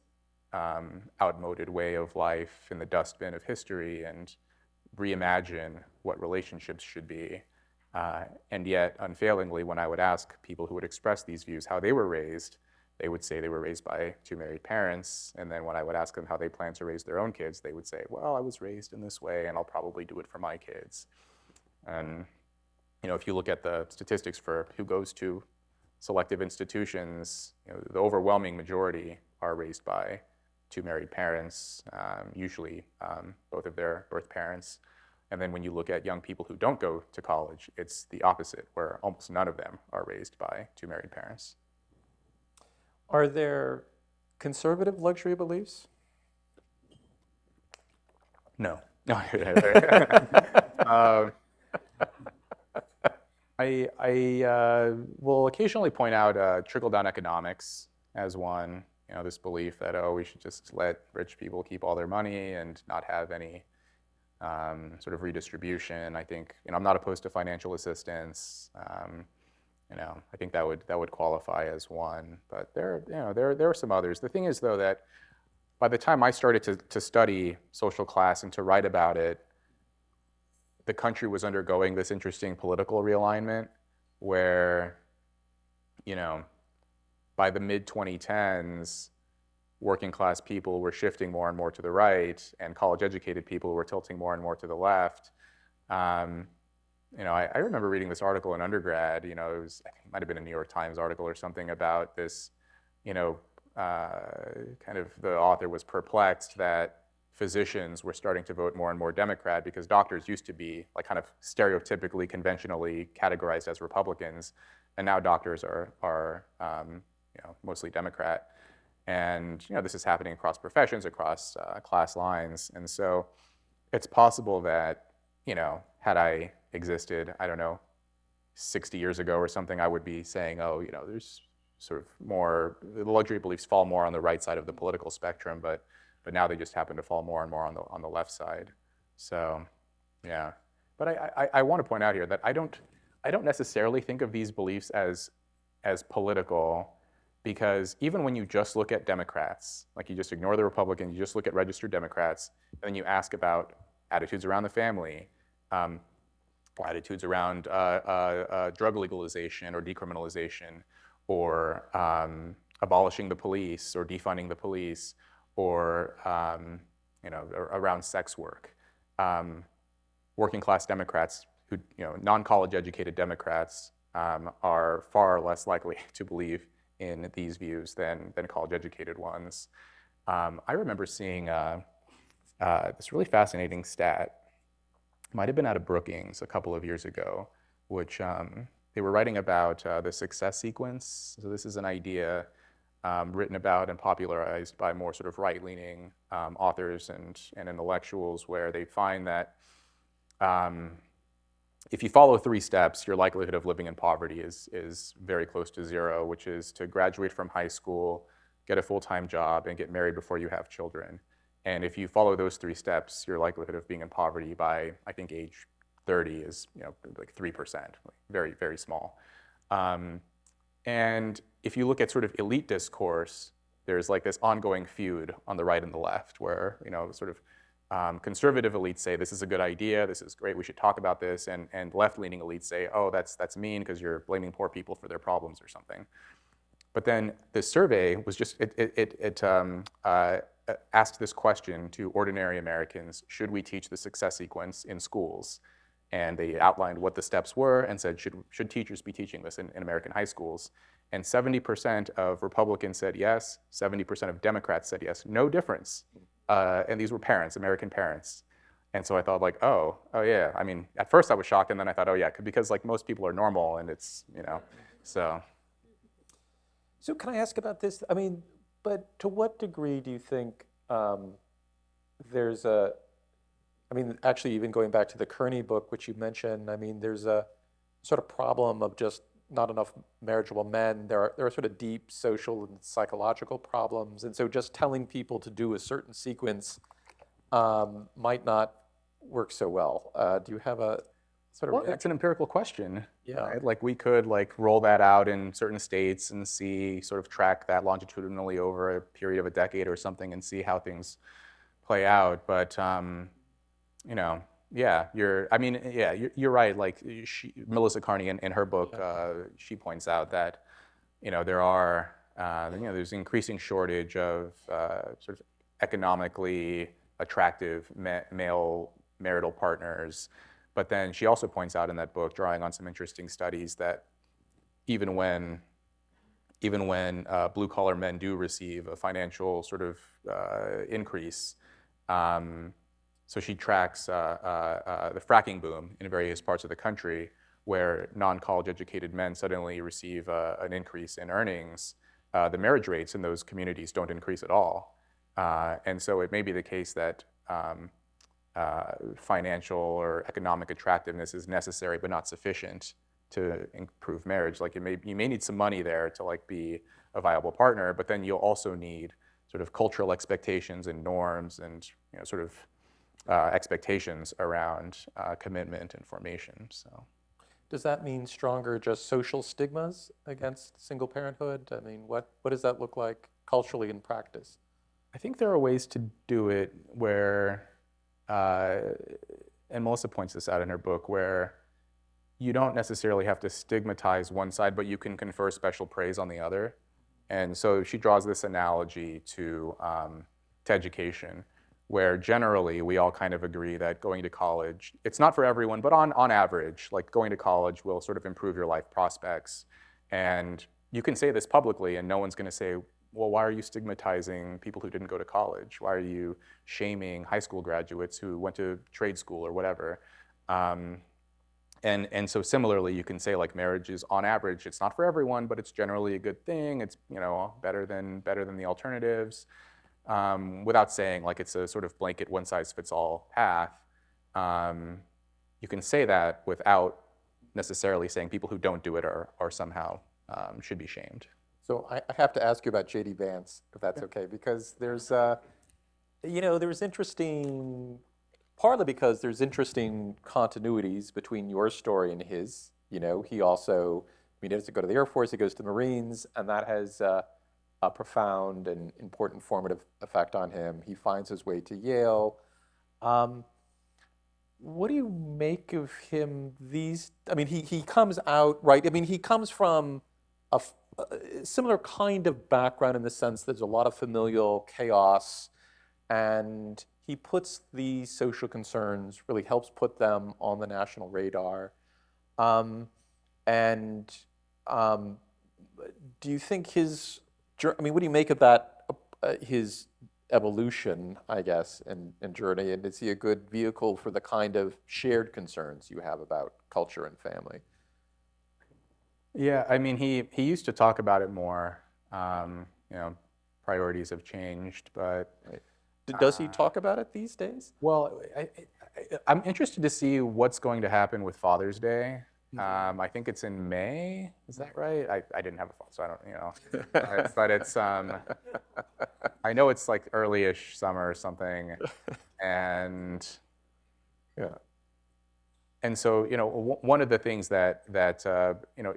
outmoded way of life in the dustbin of history and reimagine what relationships should be. And yet, unfailingly, when I would ask people who would express these views how they were raised, they would say they were raised by two married parents. And then when I would ask them how they plan to raise their own kids, they would say, well, I was raised in this way, and I'll probably do it for my kids. And if you look at the statistics for who goes to selective institutions, the overwhelming majority are raised by two married parents, usually both of their birth parents. And then when you look at young people who don't go to college, it's the opposite, where almost none of them are raised by two married parents. Are there conservative luxury beliefs? No. I will occasionally point out trickle-down economics as one. This belief that, we should just let rich people keep all their money and not have any sort of redistribution. I think, I'm not opposed to financial assistance. I think that would qualify as one. But there are some others. The thing is, though, that by the time I started to study social class and to write about it, the country was undergoing this interesting political realignment where, by the mid-2010s, working class people were shifting more and more to the right, and college-educated people were tilting more and more to the left. I remember reading this article in undergrad. It was, I think it might have been a New York Times article or something about this. Kind of the author was perplexed that physicians were starting to vote more and more Democrat because doctors used to be like kind of stereotypically, conventionally categorized as Republicans, and now doctors are mostly Democrat. And this is happening across professions, across class lines, and so it's possible that had I existed, I don't know, 60 years ago or something, I would be saying, oh, there's sort of more, the luxury beliefs fall more on the right side of the political spectrum, but now they just happen to fall more and more on the left side. So, yeah. But I want to point out here that I don't necessarily think of these beliefs as political, because even when you just look at Democrats, like you just ignore the Republicans, you just look at registered Democrats, and then you ask about attitudes around the family, or attitudes around drug legalization or decriminalization, or abolishing the police or defunding the police, or around sex work. Working class Democrats, who non-college educated Democrats, are far less likely to believe in these views than college educated ones. I remember seeing this really fascinating stat. Might have been out of Brookings a couple of years ago, which they were writing about the success sequence. So this is an idea written about and popularized by more sort of right-leaning authors and intellectuals, where they find that if you follow 3 steps, your likelihood of living in poverty is very close to 0, which is to graduate from high school, get a full-time job, and get married before you have children. And if you follow those 3 steps, your likelihood of being in poverty by, I think, age 30 is like 3%, like very, very small. And if you look at sort of elite discourse, there's like this ongoing feud on the right and the left, where sort of conservative elites say this is a good idea, this is great, we should talk about this, and left-leaning elites say, oh, that's mean because you're blaming poor people for their problems or something. But then this survey was just asked this question to ordinary Americans: should we teach the success sequence in schools? And they outlined what the steps were and said, should teachers be teaching this in American high schools? And 70% of Republicans said yes, 70% of Democrats said yes, no difference. And these were parents, American parents. And so I thought, like, oh yeah. I mean, at first I was shocked, and then I thought, oh yeah, because like most people are normal, and it's, so. So can I ask about this? I mean, but to what degree do you think there's actually even going back to the Kearney book, which you mentioned, I mean, there's a sort of problem of just not enough marriageable men. There are sort of deep social and psychological problems. And so just telling people to do a certain sequence might not work so well. Do you have a sort of Well, it's an empirical question. Yeah. Right? Like we could like roll that out in certain states and see, sort of track that longitudinally over a period of a decade or something and see how things play out. But yeah, you're right. Like Melissa Carney in her book, she points out that there's an increasing shortage of sort of economically attractive male marital partners. But then she also points out in that book, drawing on some interesting studies, that even when blue-collar men do receive a financial sort of increase, so she tracks the fracking boom in various parts of the country, where non-college educated men suddenly receive an increase in earnings. The marriage rates in those communities don't increase at all. And so it may be the case that financial or economic attractiveness is necessary but not sufficient to improve marriage. Like you may need some money there to like be a viable partner, but then you'll also need sort of cultural expectations and norms and sort of expectations around commitment and formation. So, Does that mean stronger just social stigmas against single parenthood? I mean, what does that look like culturally in practice? I think there are ways to do it where, uh, and Melissa points this out in her book, where you don't necessarily have to stigmatize one side, but you can confer special praise on the other. And so she draws this analogy to education, where generally we all kind of agree that going to college, it's not for everyone, but on average, like going to college will sort of improve your life prospects. And you can say this publicly and no one's going to say, well, why are you stigmatizing people who didn't go to college? Why are you shaming high school graduates who went to trade school or whatever? And so similarly, you can say like marriage is on average, it's not for everyone, but it's generally a good thing. It's better than the alternatives, without saying like it's a sort of blanket one size fits all path. You can say that without necessarily saying people who don't do it are somehow should be shamed. So I have to ask you about J.D. Vance, if that's okay, because there's interesting, partly because there's interesting continuities between your story and his. He also, he doesn't go to the Air Force, he goes to the Marines, and that has a profound and important formative effect on him. He finds his way to Yale. What do you make of him he comes out, right? He comes from a similar kind of background in the sense there's a lot of familial chaos, and he puts these social concerns, really helps put them on the national radar. And do you think what do you make of that, his evolution, I guess, and journey, and is he a good vehicle for the kind of shared concerns you have about culture and family? Yeah, he used to talk about it more. Priorities have changed, but Right. Does he talk about it these days? well, I'm interested to see what's going to happen with Father's Day. I think it's in May. Is that right? I didn't have a father, so I don't, but it's I know it's like early-ish summer or something, and Yeah. and so one of the things that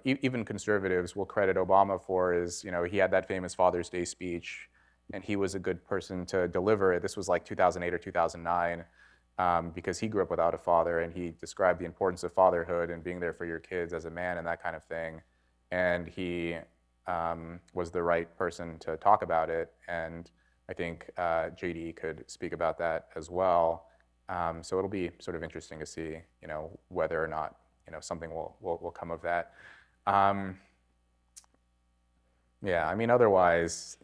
even conservatives will credit Obama for is he had that famous Father's Day speech, and he was a good person to deliver it. This was like 2008 or 2009. Because he grew up without a father, and he described the importance of fatherhood and being there for your kids as a man and that kind of thing. And he was the right person to talk about it. And I think JD could speak about that as well. So it'll be sort of interesting to see, whether or not something will come of that. Yeah, otherwise,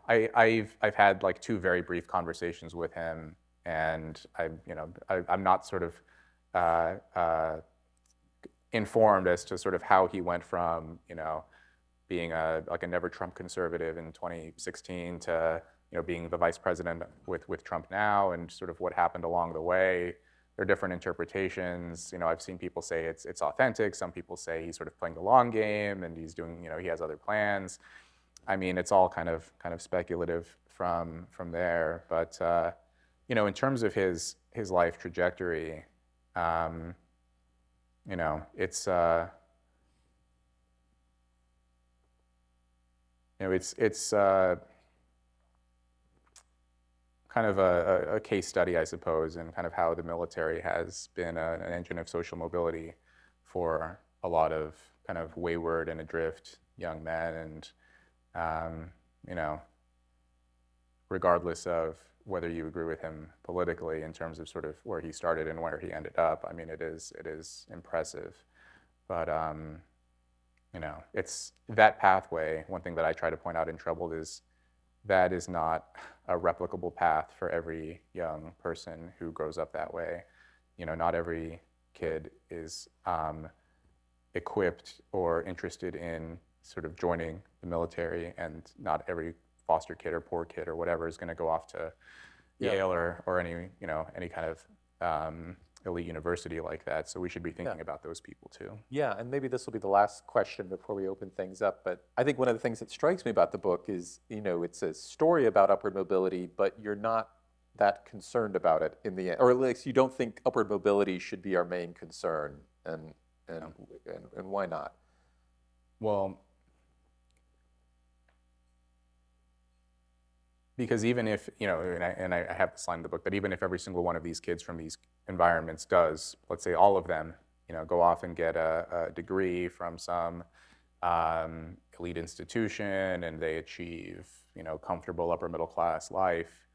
I've had like 2 very brief conversations with him. And I'm not sort of informed as to sort of how he went from being a never Trump conservative in 2016 to being the vice president with Trump now, and sort of what happened along the way. There are different interpretations. I've seen people say it's authentic. Some people say he's sort of playing the long game and he's doing he has other plans. It's all kind of speculative from there, but. In terms of his life trajectory, it's kind of a case study, I suppose, in kind of how the military has been an engine of social mobility for a lot of kind of wayward and adrift young men, and regardless of whether you agree with him politically in terms of sort of where he started and where he ended up, it is impressive. But it's that pathway. One thing that I try to point out in Troubled is that is not a replicable path for every young person who grows up that way. Not every kid is equipped or interested in sort of joining the military, and not every foster kid or poor kid or whatever is going to go off to Yale or any kind of elite university like that. So we should be thinking about those people too. Yeah, and maybe this will be the last question before we open things up. But I think one of the things that strikes me about the book is, it's a story about upward mobility, but you're not that concerned about it in the end, or at least you don't think upward mobility should be our main concern. And and why not? Well, because even if, and I have this line in the book, that even if every single one of these kids from these environments does, let's say all of them, go off and get a degree from some elite institution and they achieve, comfortable upper middle class life,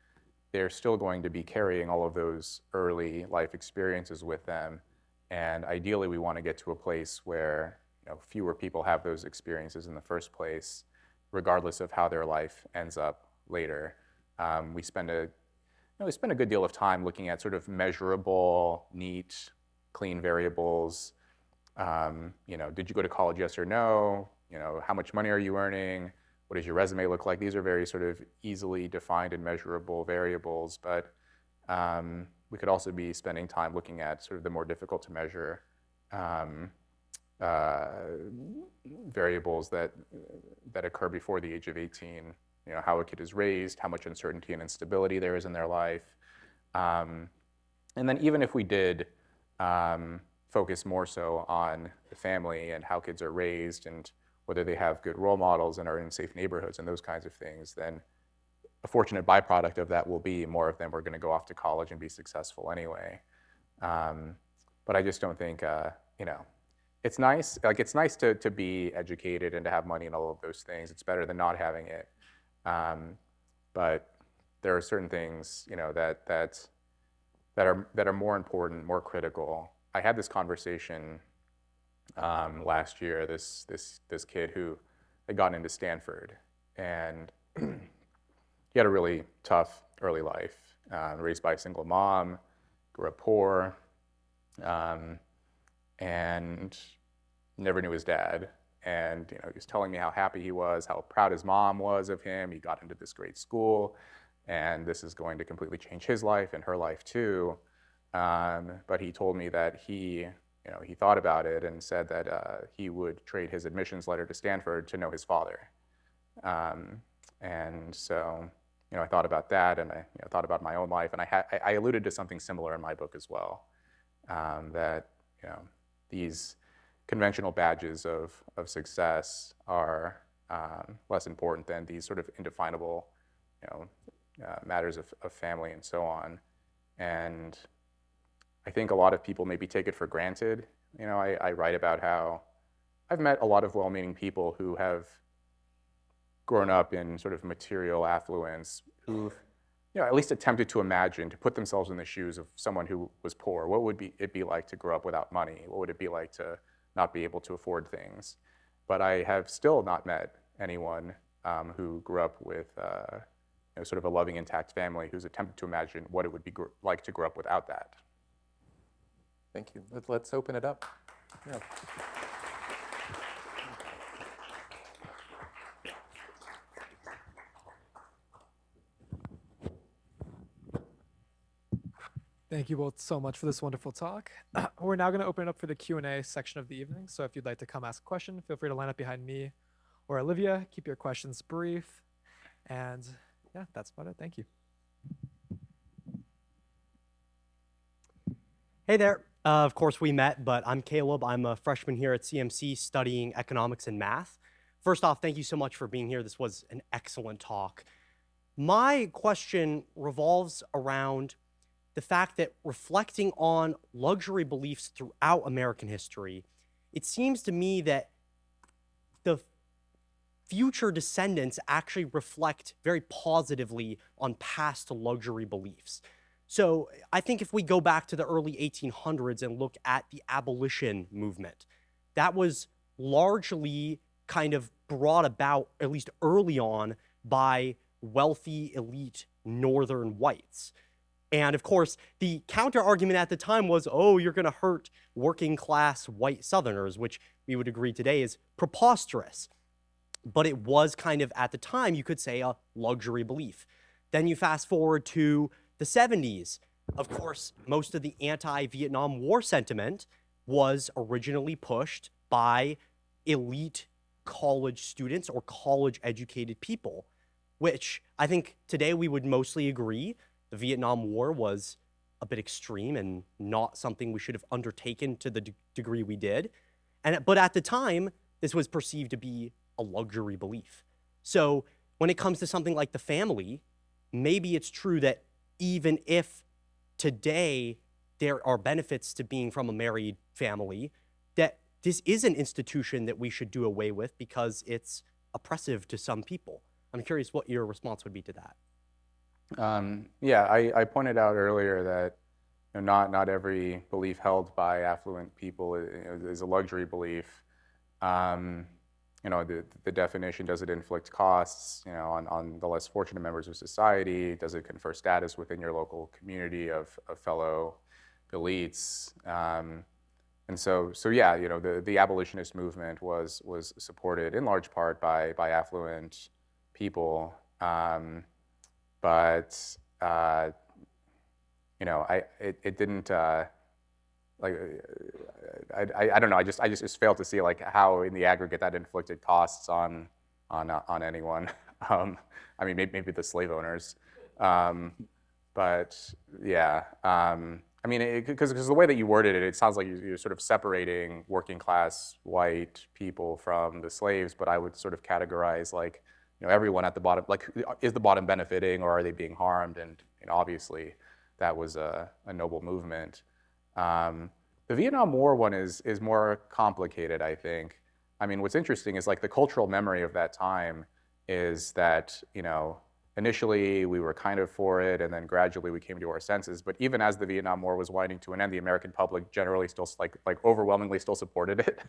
they're still going to be carrying all of those early life experiences with them. And ideally, we want to get to a place where fewer people have those experiences in the first place, regardless of how their life ends up later. We spend a good deal of time looking at sort of measurable, neat, clean variables. Did you go to college, yes or no? How much money are you earning? What does your resume look like? These are very sort of easily defined and measurable variables, but we could also be spending time looking at sort of the more difficult to measure variables that occur before the age of 18. How a kid is raised, how much uncertainty and instability there is in their life. And then even if we did focus more so on the family and how kids are raised and whether they have good role models and are in safe neighborhoods and those kinds of things, then a fortunate byproduct of that will be more of them are going to go off to college and be successful anyway. But I just don't think, it's nice. Like, it's nice to be educated and to have money and all of those things. It's better than not having it. But there are certain things, that are more important, more critical. I had this conversation last year. This kid who had gotten into Stanford, and he had a really tough early life. Raised by a single mom, grew up poor, and never knew his dad. And he was telling me how happy he was, how proud his mom was of him. He got into this great school, and this is going to completely change his life and her life too. But he told me that he thought about it and said that he would trade his admissions letter to Stanford to know his father. And so, I thought about that, and I thought about my own life, and I alluded to something similar in my book as well, that these conventional badges of success are less important than these sort of indefinable, matters of family and so on. And I think a lot of people maybe take it for granted. I write about how I've met a lot of well-meaning people who have grown up in sort of material affluence, who've at least attempted to imagine, to put themselves in the shoes of someone who was poor. What would it be like to grow up without money? What would it be like to not be able to afford things? But I have still not met anyone who grew up with sort of a loving, intact family who's attempted to imagine what it would be like to grow up without that. Thank you. Let's open it up. Yeah. Thank you both so much for this wonderful talk. We're now going to open it up for the Q&A section of the evening. So if you'd like to come ask a question, feel free to line up behind me or Olivia. Keep your questions brief. And yeah, that's about it. Thank you. Hey there. Of course, we met, but I'm Caleb. I'm a freshman here at CMC studying economics and math. First off, thank you so much for being here. This was an excellent talk. My question revolves around the fact that reflecting on luxury beliefs throughout American history, it seems to me that the future descendants actually reflect very positively on past luxury beliefs. So I think if we go back to the early 1800s and look at the abolition movement, that was largely kind of brought about, at least early on, by wealthy, elite Northern whites. And of course, the counter argument at the time was, oh, you're going to hurt working class white Southerners, which we would agree today is preposterous. But it was kind of, at the time, you could say, a luxury belief. Then you fast forward to the 70s. Of course, most of the anti-Vietnam War sentiment was originally pushed by elite college students or college-educated people, which I think today we would mostly agree the Vietnam War was a bit extreme and not something we should have undertaken to the degree we did. But at the time, this was perceived to be a luxury belief. So when it comes to something like the family, maybe it's true that even if today there are benefits to being from a married family, that this is an institution that we should do away with because it's oppressive to some people. I'm curious what your response would be to that. Yeah, I pointed out earlier that not every belief held by affluent people is a luxury belief. The definition, does it inflict costs, on the less fortunate members of society? Does it confer status within your local community of fellow elites? And so yeah, the abolitionist movement was supported in large part by affluent people, but it didn't. I don't know. I just failed to see like how in the aggregate that inflicted costs on anyone. I mean, maybe the slave owners, but yeah. I mean, because the way that you worded it, it sounds like you're sort of separating working class white people from the slaves. But I would sort of categorize like everyone at the bottom. Like, is the bottom benefiting or are they being harmed? And obviously, that was a noble movement. The Vietnam War one is more complicated, I think. I mean, what's interesting is like the cultural memory of that time is that, initially we were kind of for it and then gradually we came to our senses. But even as the Vietnam War was winding to an end, the American public generally still like overwhelmingly still supported it.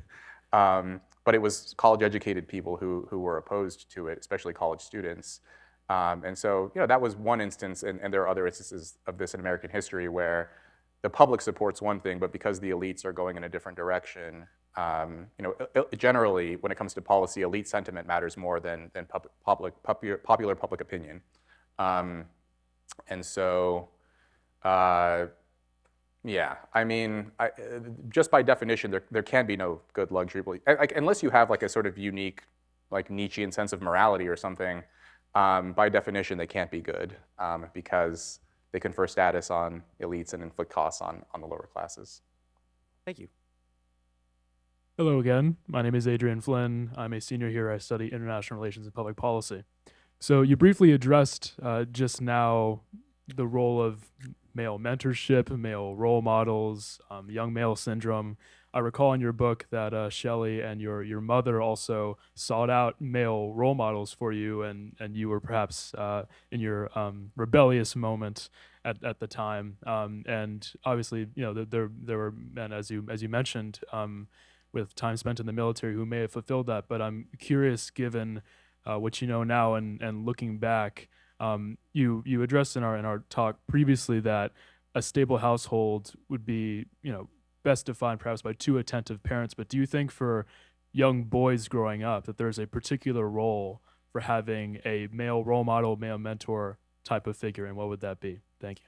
But it was college-educated people who were opposed to it, especially college students. And so, that was one instance, and there are other instances of this in American history where the public supports one thing, but because the elites are going in a different direction, generally, when it comes to policy, elite sentiment matters more than popular public opinion. And so, yeah, I mean, just by definition, there can be no good luxury belief, unless you have like a sort of unique, like Nietzschean sense of morality or something. By definition, they can't be good because they confer status on elites and inflict costs on the lower classes. Thank you. Hello again. My name is Adrian Flynn. I'm a senior here. I study international relations and public policy. So you briefly addressed just now the role of male mentorship, male role models, young male syndrome. I recall in your book that Shelley and your mother also sought out male role models for you, and you were perhaps in your rebellious moment at the time. And obviously, there were men, as you mentioned, with time spent in the military who may have fulfilled that. But I'm curious, given what you know now and looking back, you addressed in our talk previously that a stable household would be, best defined perhaps by two attentive parents. But do you think for young boys growing up that there's a particular role for having a male role model, male mentor type of figure, and what would that be? Thank you.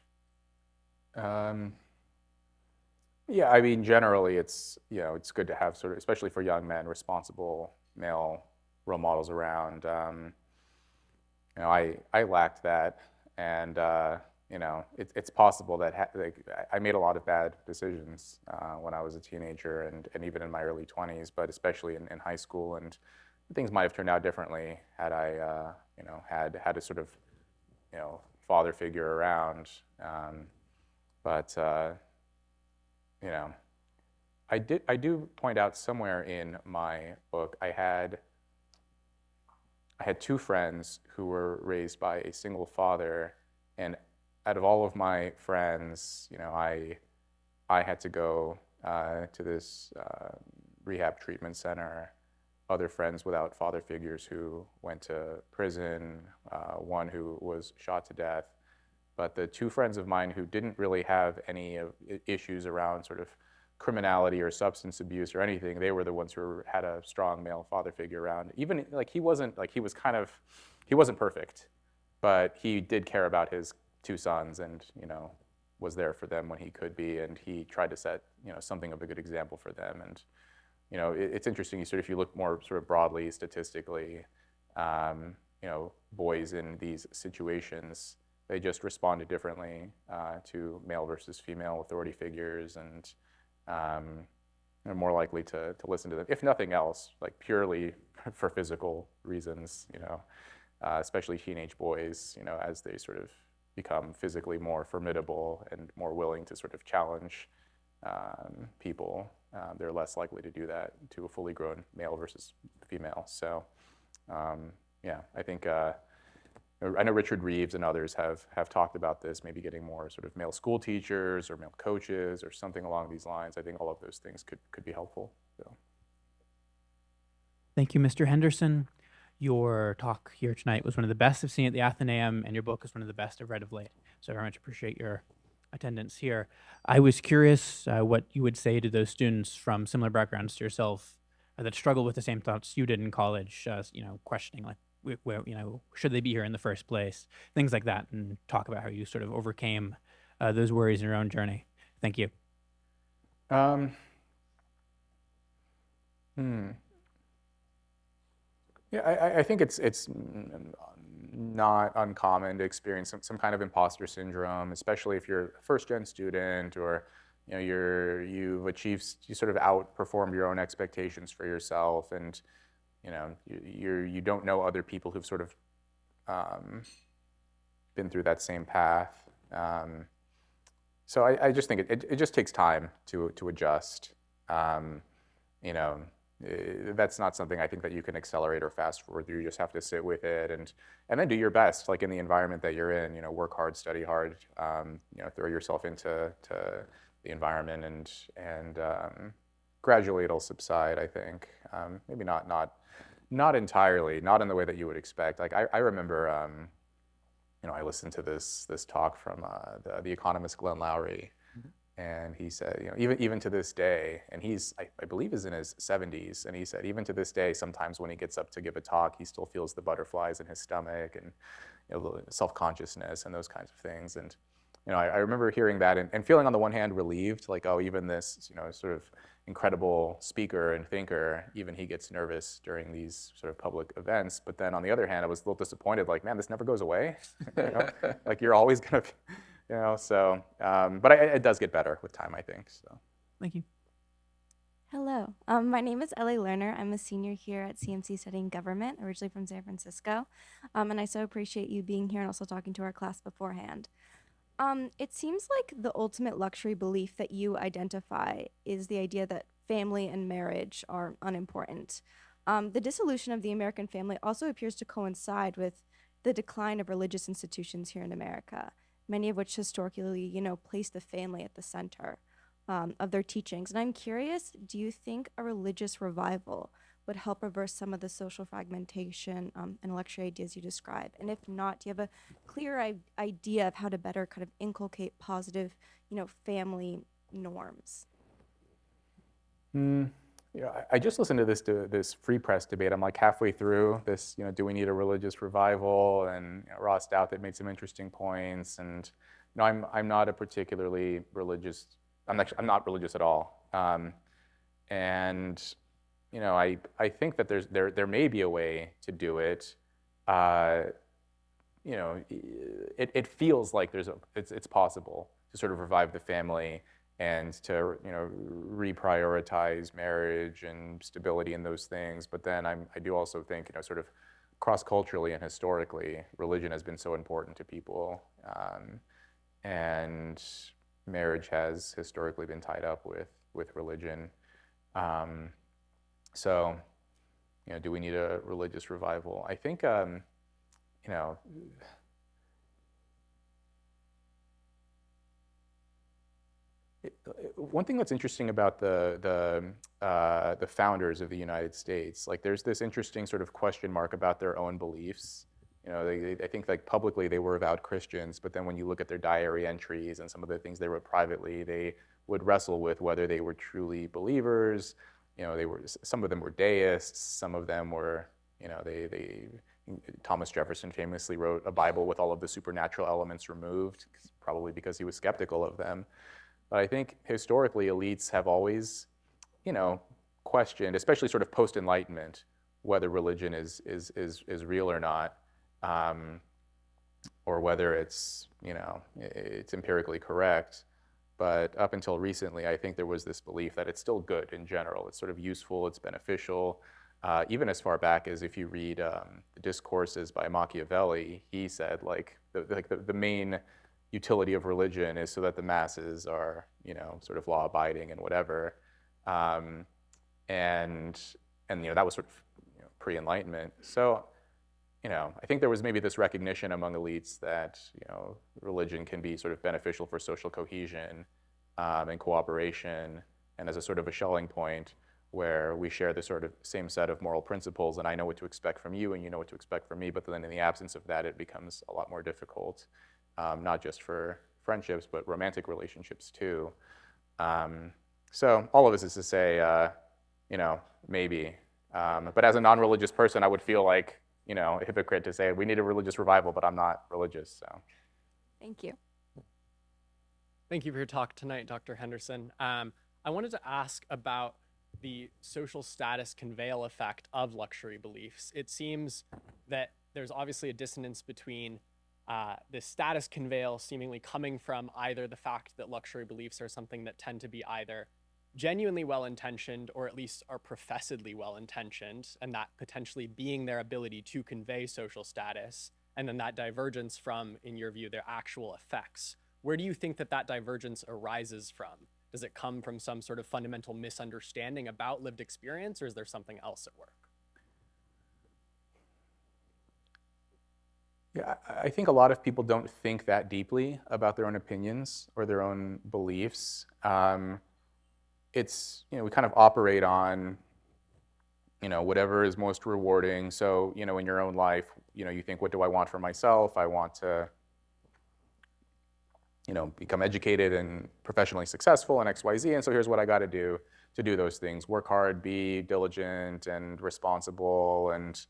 Yeah, I mean, generally, it's it's good to have sort of, especially for young men, responsible male role models around. I lacked that, and it's possible that I made a lot of bad decisions when I was a teenager and even in my early 20s, but especially in high school, and things might have turned out differently had I had a sort of father figure around, but. I do point out somewhere in my book, I had two friends who were raised by a single father, and out of all of my friends, I had to go to this rehab treatment center. Other friends without father figures who went to prison, one who was shot to death. But the two friends of mine who didn't really have any issues around sort of criminality or substance abuse or anything, they were the ones who had a strong male father figure around. Even he wasn't perfect, but he did care about his two sons and was there for them when he could be, and he tried to set something of a good example for them. And it's interesting. If you look more sort of broadly statistically, boys in these situations, they just responded differently to male versus female authority figures, and they're more likely to listen to them, if nothing else, like purely for physical reasons, especially teenage boys, as they sort of become physically more formidable and more willing to sort of challenge people, they're less likely to do that to a fully grown male versus female. So yeah, I think, I know Richard Reeves and others have talked about this, maybe getting more sort of male school teachers or male coaches or something along these lines. I think all of those things could be helpful. So. Thank you, Mr. Henderson. Your talk here tonight was one of the best I've seen at the Athenaeum, and your book is one of the best I've read of late. So I very much appreciate your attendance here. I was curious what you would say to those students from similar backgrounds to yourself that struggle with the same thoughts you did in college, questioning like, where, should they be here in the first place? Things like that, and talk about how you sort of overcame those worries in your own journey. Thank you. Yeah, I think it's not uncommon to experience some kind of imposter syndrome, especially if you're a first-gen student or you sort of outperformed your own expectations for yourself, and you don't know other people who've sort of been through that same path. So I just think it just takes time to adjust. That's not something I think that you can accelerate or fast forward through. You just have to sit with it and then do your best, like in the environment that you're in. Work hard, study hard. Throw yourself into the environment, and gradually it'll subside. I think maybe not entirely, not in the way that you would expect. Like I remember, I listened to this talk from the economist Glenn Loury. And he said, even to this day, and I believe is in his 70s, and he said, even to this day, sometimes when he gets up to give a talk, he still feels the butterflies in his stomach and self-consciousness and those kinds of things. And I remember hearing that and feeling on the one hand relieved, like, oh, even this sort of incredible speaker and thinker, even he gets nervous during these sort of public events. But then on the other hand, I was a little disappointed, like, man, this never goes away. Like you're always gonna. But it does get better with time, I think. So. Thank you. Hello, my name is Ellie Lerner. I'm a senior here at CMC studying government, originally from San Francisco. And I so appreciate you being here and also talking to our class beforehand. It seems like the ultimate luxury belief that you identify is the idea that family and marriage are unimportant. The dissolution of the American family also appears to coincide with the decline of religious institutions here in America, many of which historically, place the family at the center of their teachings. And I'm curious, do you think a religious revival would help reverse some of the social fragmentation and luxury ideas you describe? And if not, do you have a clear idea of how to better kind of inculcate positive, family norms? I just listened to this Free Press debate. I'm like halfway through this, do we need a religious revival? And Ross Douthat made some interesting points. And I'm not a particularly religious. I'm not religious at all. And I think that there may be a way to do it. It feels like it's possible to sort of revive the family and to reprioritize marriage and stability and those things. But then I do also think sort of cross-culturally and historically, religion has been so important to people, and marriage has historically been tied up with religion. So do we need a religious revival? I think one thing that's interesting about the founders of the United States, like there's this interesting sort of question mark about their own beliefs. I think like publicly they were avowed Christians, but then when you look at their diary entries and some of the things they wrote privately, they would wrestle with whether they were truly believers. Some of them were deists, some of them were, Thomas Jefferson famously wrote a Bible with all of the supernatural elements removed, probably because he was skeptical of them. But I think historically elites have always, questioned, especially sort of post-Enlightenment, whether religion is real or not, or whether it's, it's empirically correct. But up until recently, I think there was this belief that it's still good in general. It's sort of useful, it's beneficial. Even as far back as if you read the discourses by Machiavelli, he said like the main utility of religion is so that the masses are, sort of law-abiding and whatever. And that was sort of pre-Enlightenment. So I think there was maybe this recognition among elites that religion can be sort of beneficial for social cohesion and cooperation, and as a sort of a Schelling point where we share the sort of same set of moral principles, and I know what to expect from you, and you know what to expect from me. But then in the absence of that, it becomes a lot more difficult, not just for friendships, but romantic relationships too. So all of this is to say, maybe. But as a non-religious person, I would feel like a hypocrite to say we need a religious revival, but I'm not religious. So, Thank you. Thank you for your talk tonight, Dr. Henderson. I wanted to ask about the social status conveyor effect of luxury beliefs. It seems that there's obviously a dissonance between the status conveyor seemingly coming from either the fact that luxury beliefs are something that tend to be either genuinely well-intentioned or at least are professedly well-intentioned, and that potentially being their ability to convey social status, and then that divergence from, in your view, their actual effects. Where do you think that divergence arises from? Does it come from some sort of fundamental misunderstanding about lived experience, or is there something else at work? yeah, I think a lot of people don't think that deeply about their own opinions or their own beliefs. It's, we kind of operate on, whatever is most rewarding. So, in your own life, you think, what do I want for myself? I want to, become educated and professionally successful and X, Y, Z. And so here's what I got to do those things. Work hard, be diligent and responsible and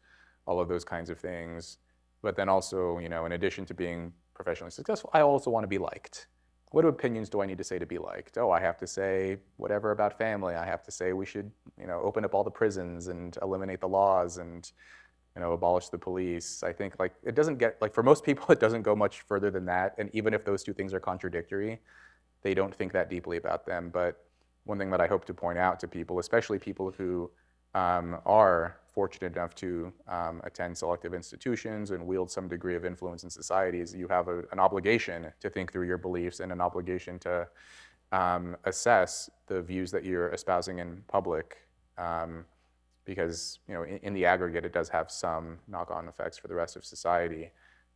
all of those kinds of things. But then also, in addition to being professionally successful, I also want to be liked. What opinions do I need to say to be liked? Oh, I have to say whatever about family. I have to say we should, open up all the prisons and eliminate the laws and, abolish the police. I think it doesn't get, for most people, it doesn't go much further than that. And even if those two things are contradictory, they don't think that deeply about them. But one thing that I hope to point out to people, especially people who are fortunate enough to attend selective institutions and wield some degree of influence in society, is you have an obligation to think through your beliefs and an obligation to assess the views that you're espousing in public, because in the aggregate it does have some knock-on effects for the rest of society.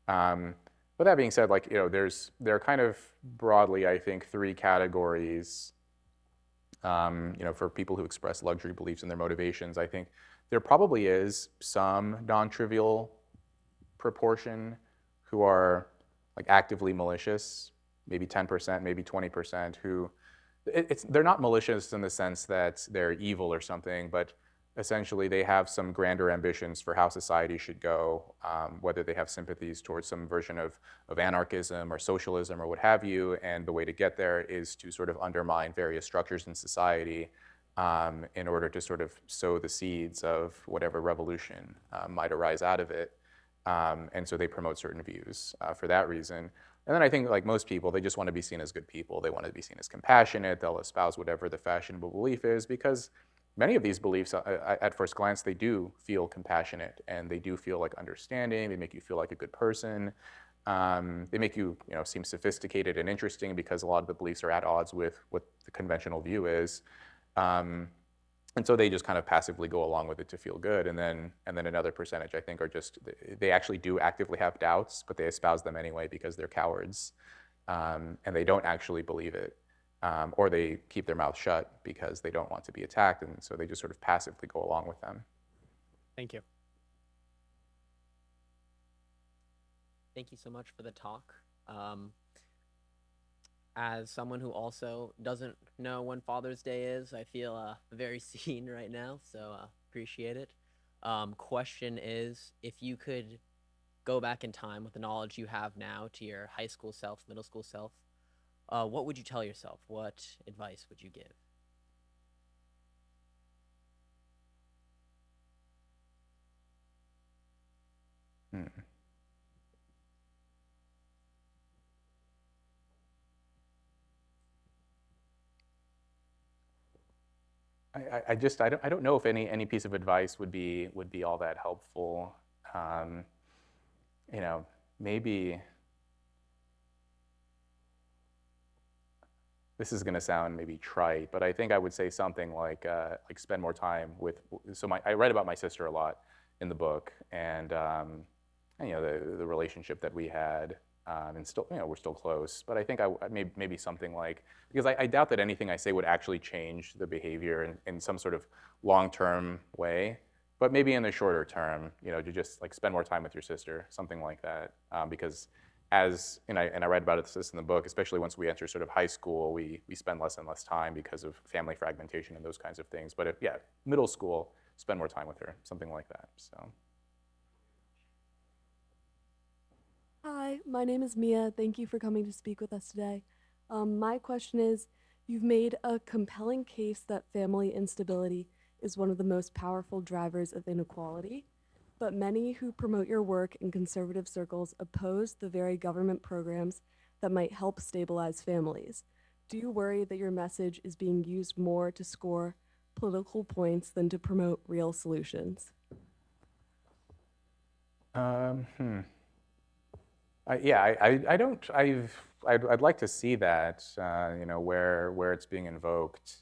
But that being said, there are kind of broadly, I think, three categories for people who express luxury beliefs and their motivations. I think there probably is some non-trivial proportion who are actively malicious, maybe 10%, maybe 20%, who they're not malicious in the sense that they're evil or something, but essentially they have some grander ambitions for how society should go, whether they have sympathies towards some version of anarchism or socialism or what have you, and the way to get there is to sort of undermine various structures in society in order to sort of sow the seeds of whatever revolution might arise out of it. And so they promote certain views for that reason. And then I think, like most people, they just want to be seen as good people. They want to be seen as compassionate. They'll espouse whatever the fashionable belief is, because many of these beliefs, at first glance, they do feel compassionate and they do feel like understanding. They make you feel like a good person. They make you, seem sophisticated and interesting, because a lot of the beliefs are at odds with what the conventional view is. And so they just kind of passively go along with it to feel good. And then another percentage, I think, are just, they actually do actively have doubts, but they espouse them anyway because they're cowards. And they don't actually believe it. Or they keep their mouth shut because they don't want to be attacked, and so they just sort of passively go along with them. Thank you. Thank you so much for the talk. As someone who also doesn't know when Father's Day is, I feel very seen right now, so appreciate it. Question is, if you could go back in time with the knowledge you have now to your high school self, middle school self, what would you tell yourself? What advice would you give? I don't know if any piece of advice would be all that helpful. You know, maybe this is going to sound maybe trite, but I think I would say something like spend more time with. So I write about my sister a lot in the book, and you know, the relationship that we had, and still, you know, we're still close. But I think maybe something like, because I doubt that anything I say would actually change the behavior in some sort of long-term way. But maybe in the shorter term, you know, to just like spend more time with your sister, something like that, because and I write about this in the book, especially once we enter sort of high school, we spend less and less time because of family fragmentation and those kinds of things. But middle school, spend more time with her, something like that. So. Hi, my name is Mia. Thank you for coming to speak with us today. My question is, you've made a compelling case that family instability is one of the most powerful drivers of inequality. But many who promote your work in conservative circles oppose the very government programs that might help stabilize families. Do you worry that your message is being used more to score political points than to promote real solutions? I'd like to see that, you know, where it's being invoked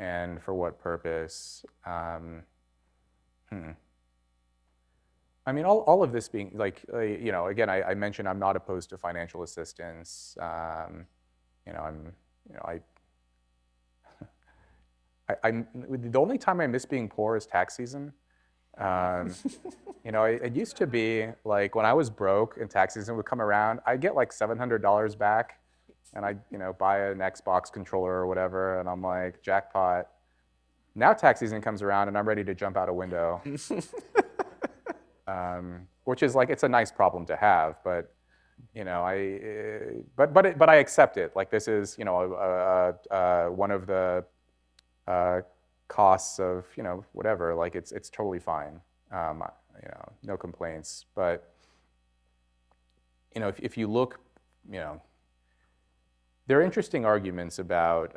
and for what purpose. I mean, all of this being like, you know, again, I mentioned I'm not opposed to financial assistance. You know, I'm the only time I miss being poor is tax season. You know, it used to be like when I was broke and tax season would come around, I'd get like $700 back, and I'd, you know, buy an Xbox controller or whatever, and I'm like, jackpot. Now tax season comes around and I'm ready to jump out a window. Which is like, it's a nice problem to have, but you know, but I accept it. Like, this is, you know, one of the costs of, you know, whatever. Like, it's totally fine. You know, no complaints. But you know, if you look, you know, there are interesting arguments about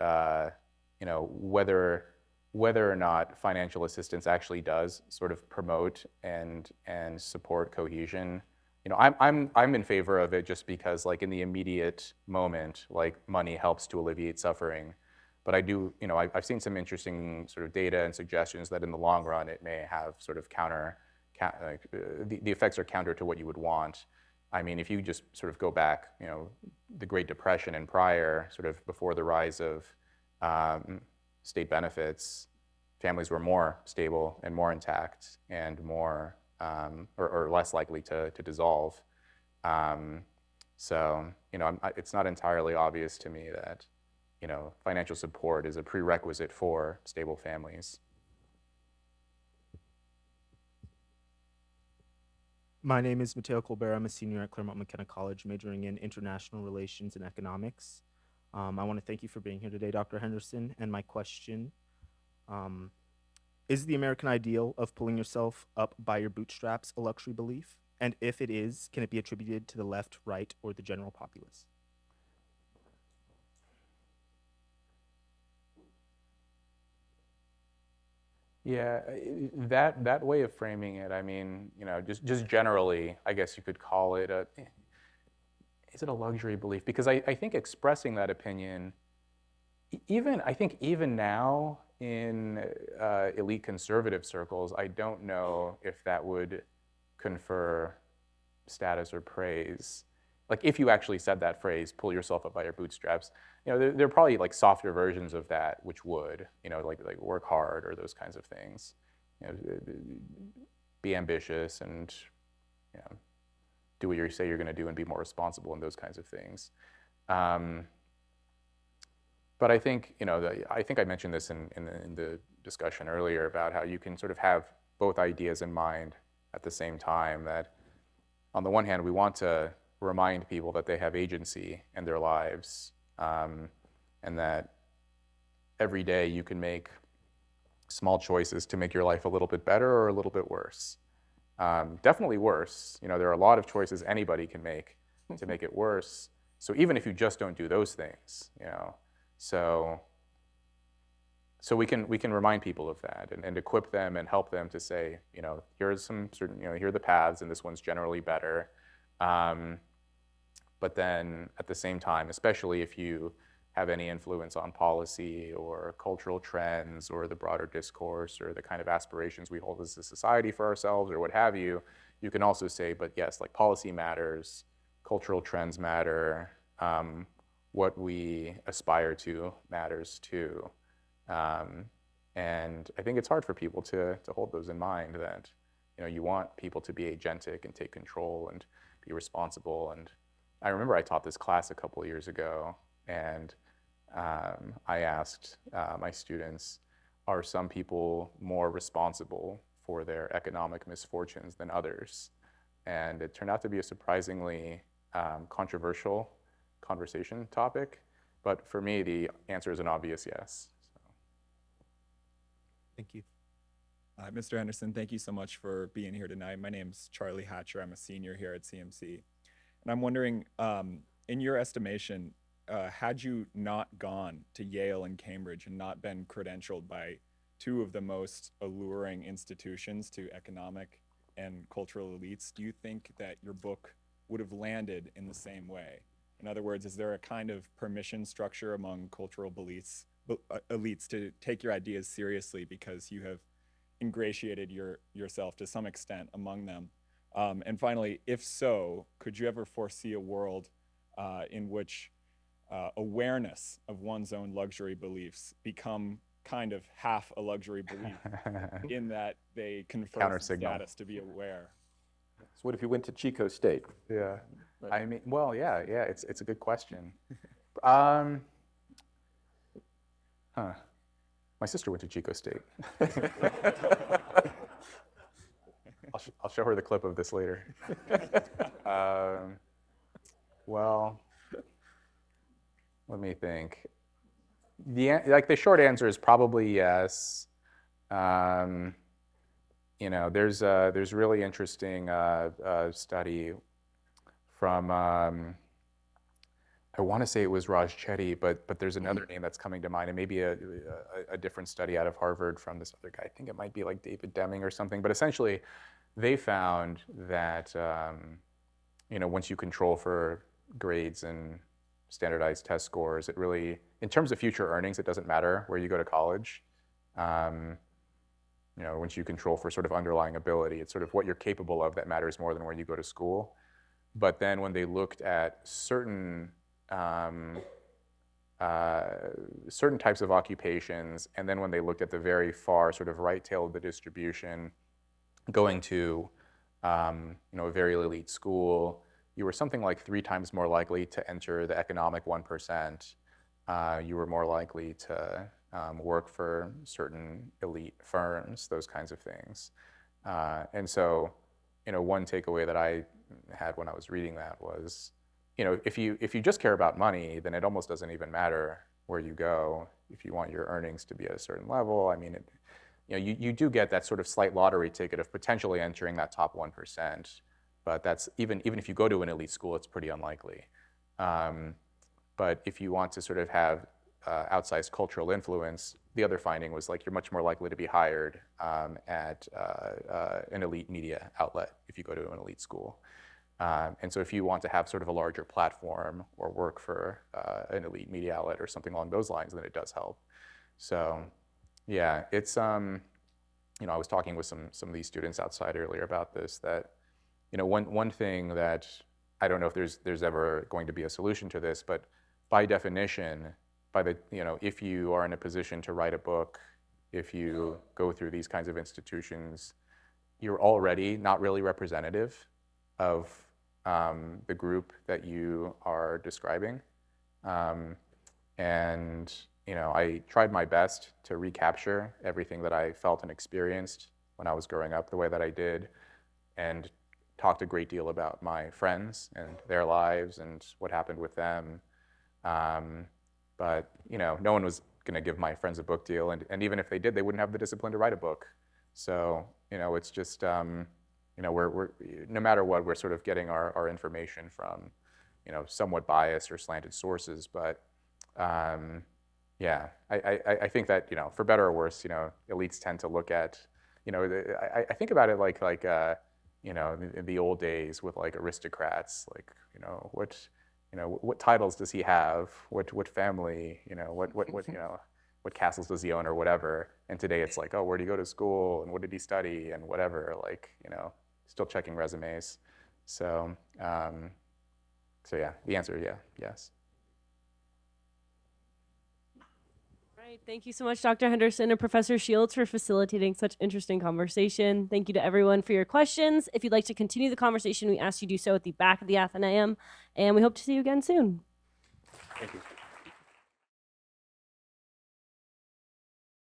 you know, whether or not financial assistance actually does sort of promote and support cohesion. You know, I'm in favor of it just because, like, in the immediate moment, like, money helps to alleviate suffering. But I do, you know, I've seen some interesting sort of data and suggestions that in the long run it may have sort of the effects are counter to what you would want. I mean, if you just sort of go back, you know, the Great Depression and prior, sort of before the rise of state benefits, families were more stable and more intact and more or less likely to dissolve. So, you know, it's not entirely obvious to me that, you know, financial support is a prerequisite for stable families. My name is Mateo Colbert. I'm a senior at Claremont McKenna College, majoring in international relations and economics. I want to thank you for being here today, Dr. Henderson. And my question, is the American ideal of pulling yourself up by your bootstraps a luxury belief? And if it is, can it be attributed to the left, right, or the general populace? Yeah, that way of framing it, I mean, you know, just generally, I guess you could call it is it a luxury belief? Because I think expressing that opinion, I think even now in elite conservative circles, I don't know if that would confer status or praise. Like, if you actually said that phrase, pull yourself up by your bootstraps, you know, there are probably like softer versions of that which would, you know, like work hard or those kinds of things. You know, be ambitious and, you know, do what you say you're going to do and be more responsible and those kinds of things. But I think, you know, I think I mentioned this in the discussion earlier about how you can sort of have both ideas in mind at the same time. That on the one hand, we want to remind people that they have agency in their lives, and that every day you can make small choices to make your life a little bit better or a little bit worse. Definitely worse. You know, there are a lot of choices anybody can make to make it worse. So even if you just don't do those things, you know, so so we can remind people of that and equip them and help them to say, here's some certain, here are the paths, and this one's generally better. But then at the same time, especially if you have any influence on policy or cultural trends or the broader discourse or the kind of aspirations we hold as a society for ourselves or what have you, you can also say, but yes, like policy matters, cultural trends matter, what we aspire to matters too. And I think it's hard for people to hold those in mind, that you want people to be agentic and take control and be responsible. And I remember I taught this class a couple of years ago, and I asked my students, are some people more responsible for their economic misfortunes than others? And it turned out to be a surprisingly controversial conversation topic, but for me the answer is an obvious yes. Thank you. Mr. Henderson, thank you so much for being here tonight. My name's Charlie Hatcher. I'm a senior here at CMC. And I'm wondering, in your estimation, had you not gone to Yale and Cambridge and not been credentialed by two of the most alluring institutions to economic and cultural elites, do you think that your book would have landed in the same way? In other words, is there a kind of permission structure among cultural elites to take your ideas seriously because you have ingratiated yourself to some extent among them? And finally, if so, could you ever foresee a world in which awareness of one's own luxury beliefs become kind of half a luxury belief in that they confer some status to be aware? So what if you went to Chico State? Yeah. I mean, well, yeah, it's a good question. My sister went to Chico State. I'll show her the clip of this later. Well, let me think. The short answer is probably yes. There's really interesting study from I want to say it was Raj Chetty, but there's another name that's coming to mind, and maybe a different study out of Harvard from this other guy. I think it might be like David Deming or something. But essentially, they found that once you control for grades and standardized test scores, it really, in terms of future earnings, it doesn't matter where you go to college. Once you control for sort of underlying ability, it's sort of what you're capable of that matters more than where you go to school. But then when they looked at certain types of occupations, and then when they looked at the very far sort of right tail of the distribution, going to a very elite school, you were something like 3 times more likely to enter the economic 1%. You were more likely to work for certain elite firms, those kinds of things. And so, one takeaway that I had when I was reading that was, if you just care about money, then it almost doesn't even matter where you go. If you want your earnings to be at a certain level, I mean, you do get that sort of slight lottery ticket of potentially entering that top 1%. But that's even if you go to an elite school, it's pretty unlikely. But if you want to sort of have outsized cultural influence, the other finding was like you're much more likely to be hired at an elite media outlet if you go to an elite school. And so if you want to have sort of a larger platform or work for an elite media outlet or something along those lines, then it does help. So yeah, it's, I was talking with some of these students outside earlier about this, that one thing that I don't know if there's ever going to be a solution to this, but by definition, if you are in a position to write a book, if you go through these kinds of institutions, you're already not really representative of the group that you are describing. And I tried my best to recapture everything that I felt and experienced when I was growing up the way that I did, and talked a great deal about my friends and their lives and what happened with them. But no one was going to give my friends a book deal, and even if they did, they wouldn't have the discipline to write a book. So it's just we're no matter what, we're sort of getting our information from somewhat biased or slanted sources. But Yeah, I think that, for better or worse, elites tend to look at, I think about it like in the old days with like aristocrats, like, what titles does he have? What family? What castles does he own or whatever? And today it's like, oh, where did he go to school and what did he study and whatever? Like, still checking resumes. So, so yeah, the answer, yes. Right. Thank you so much, Dr. Henderson and Professor Shields, for facilitating such interesting conversation. Thank you to everyone for your questions. If you'd like to continue the conversation, we ask you do so at the back of the Athenaeum, and we hope to see you again soon. Thank you.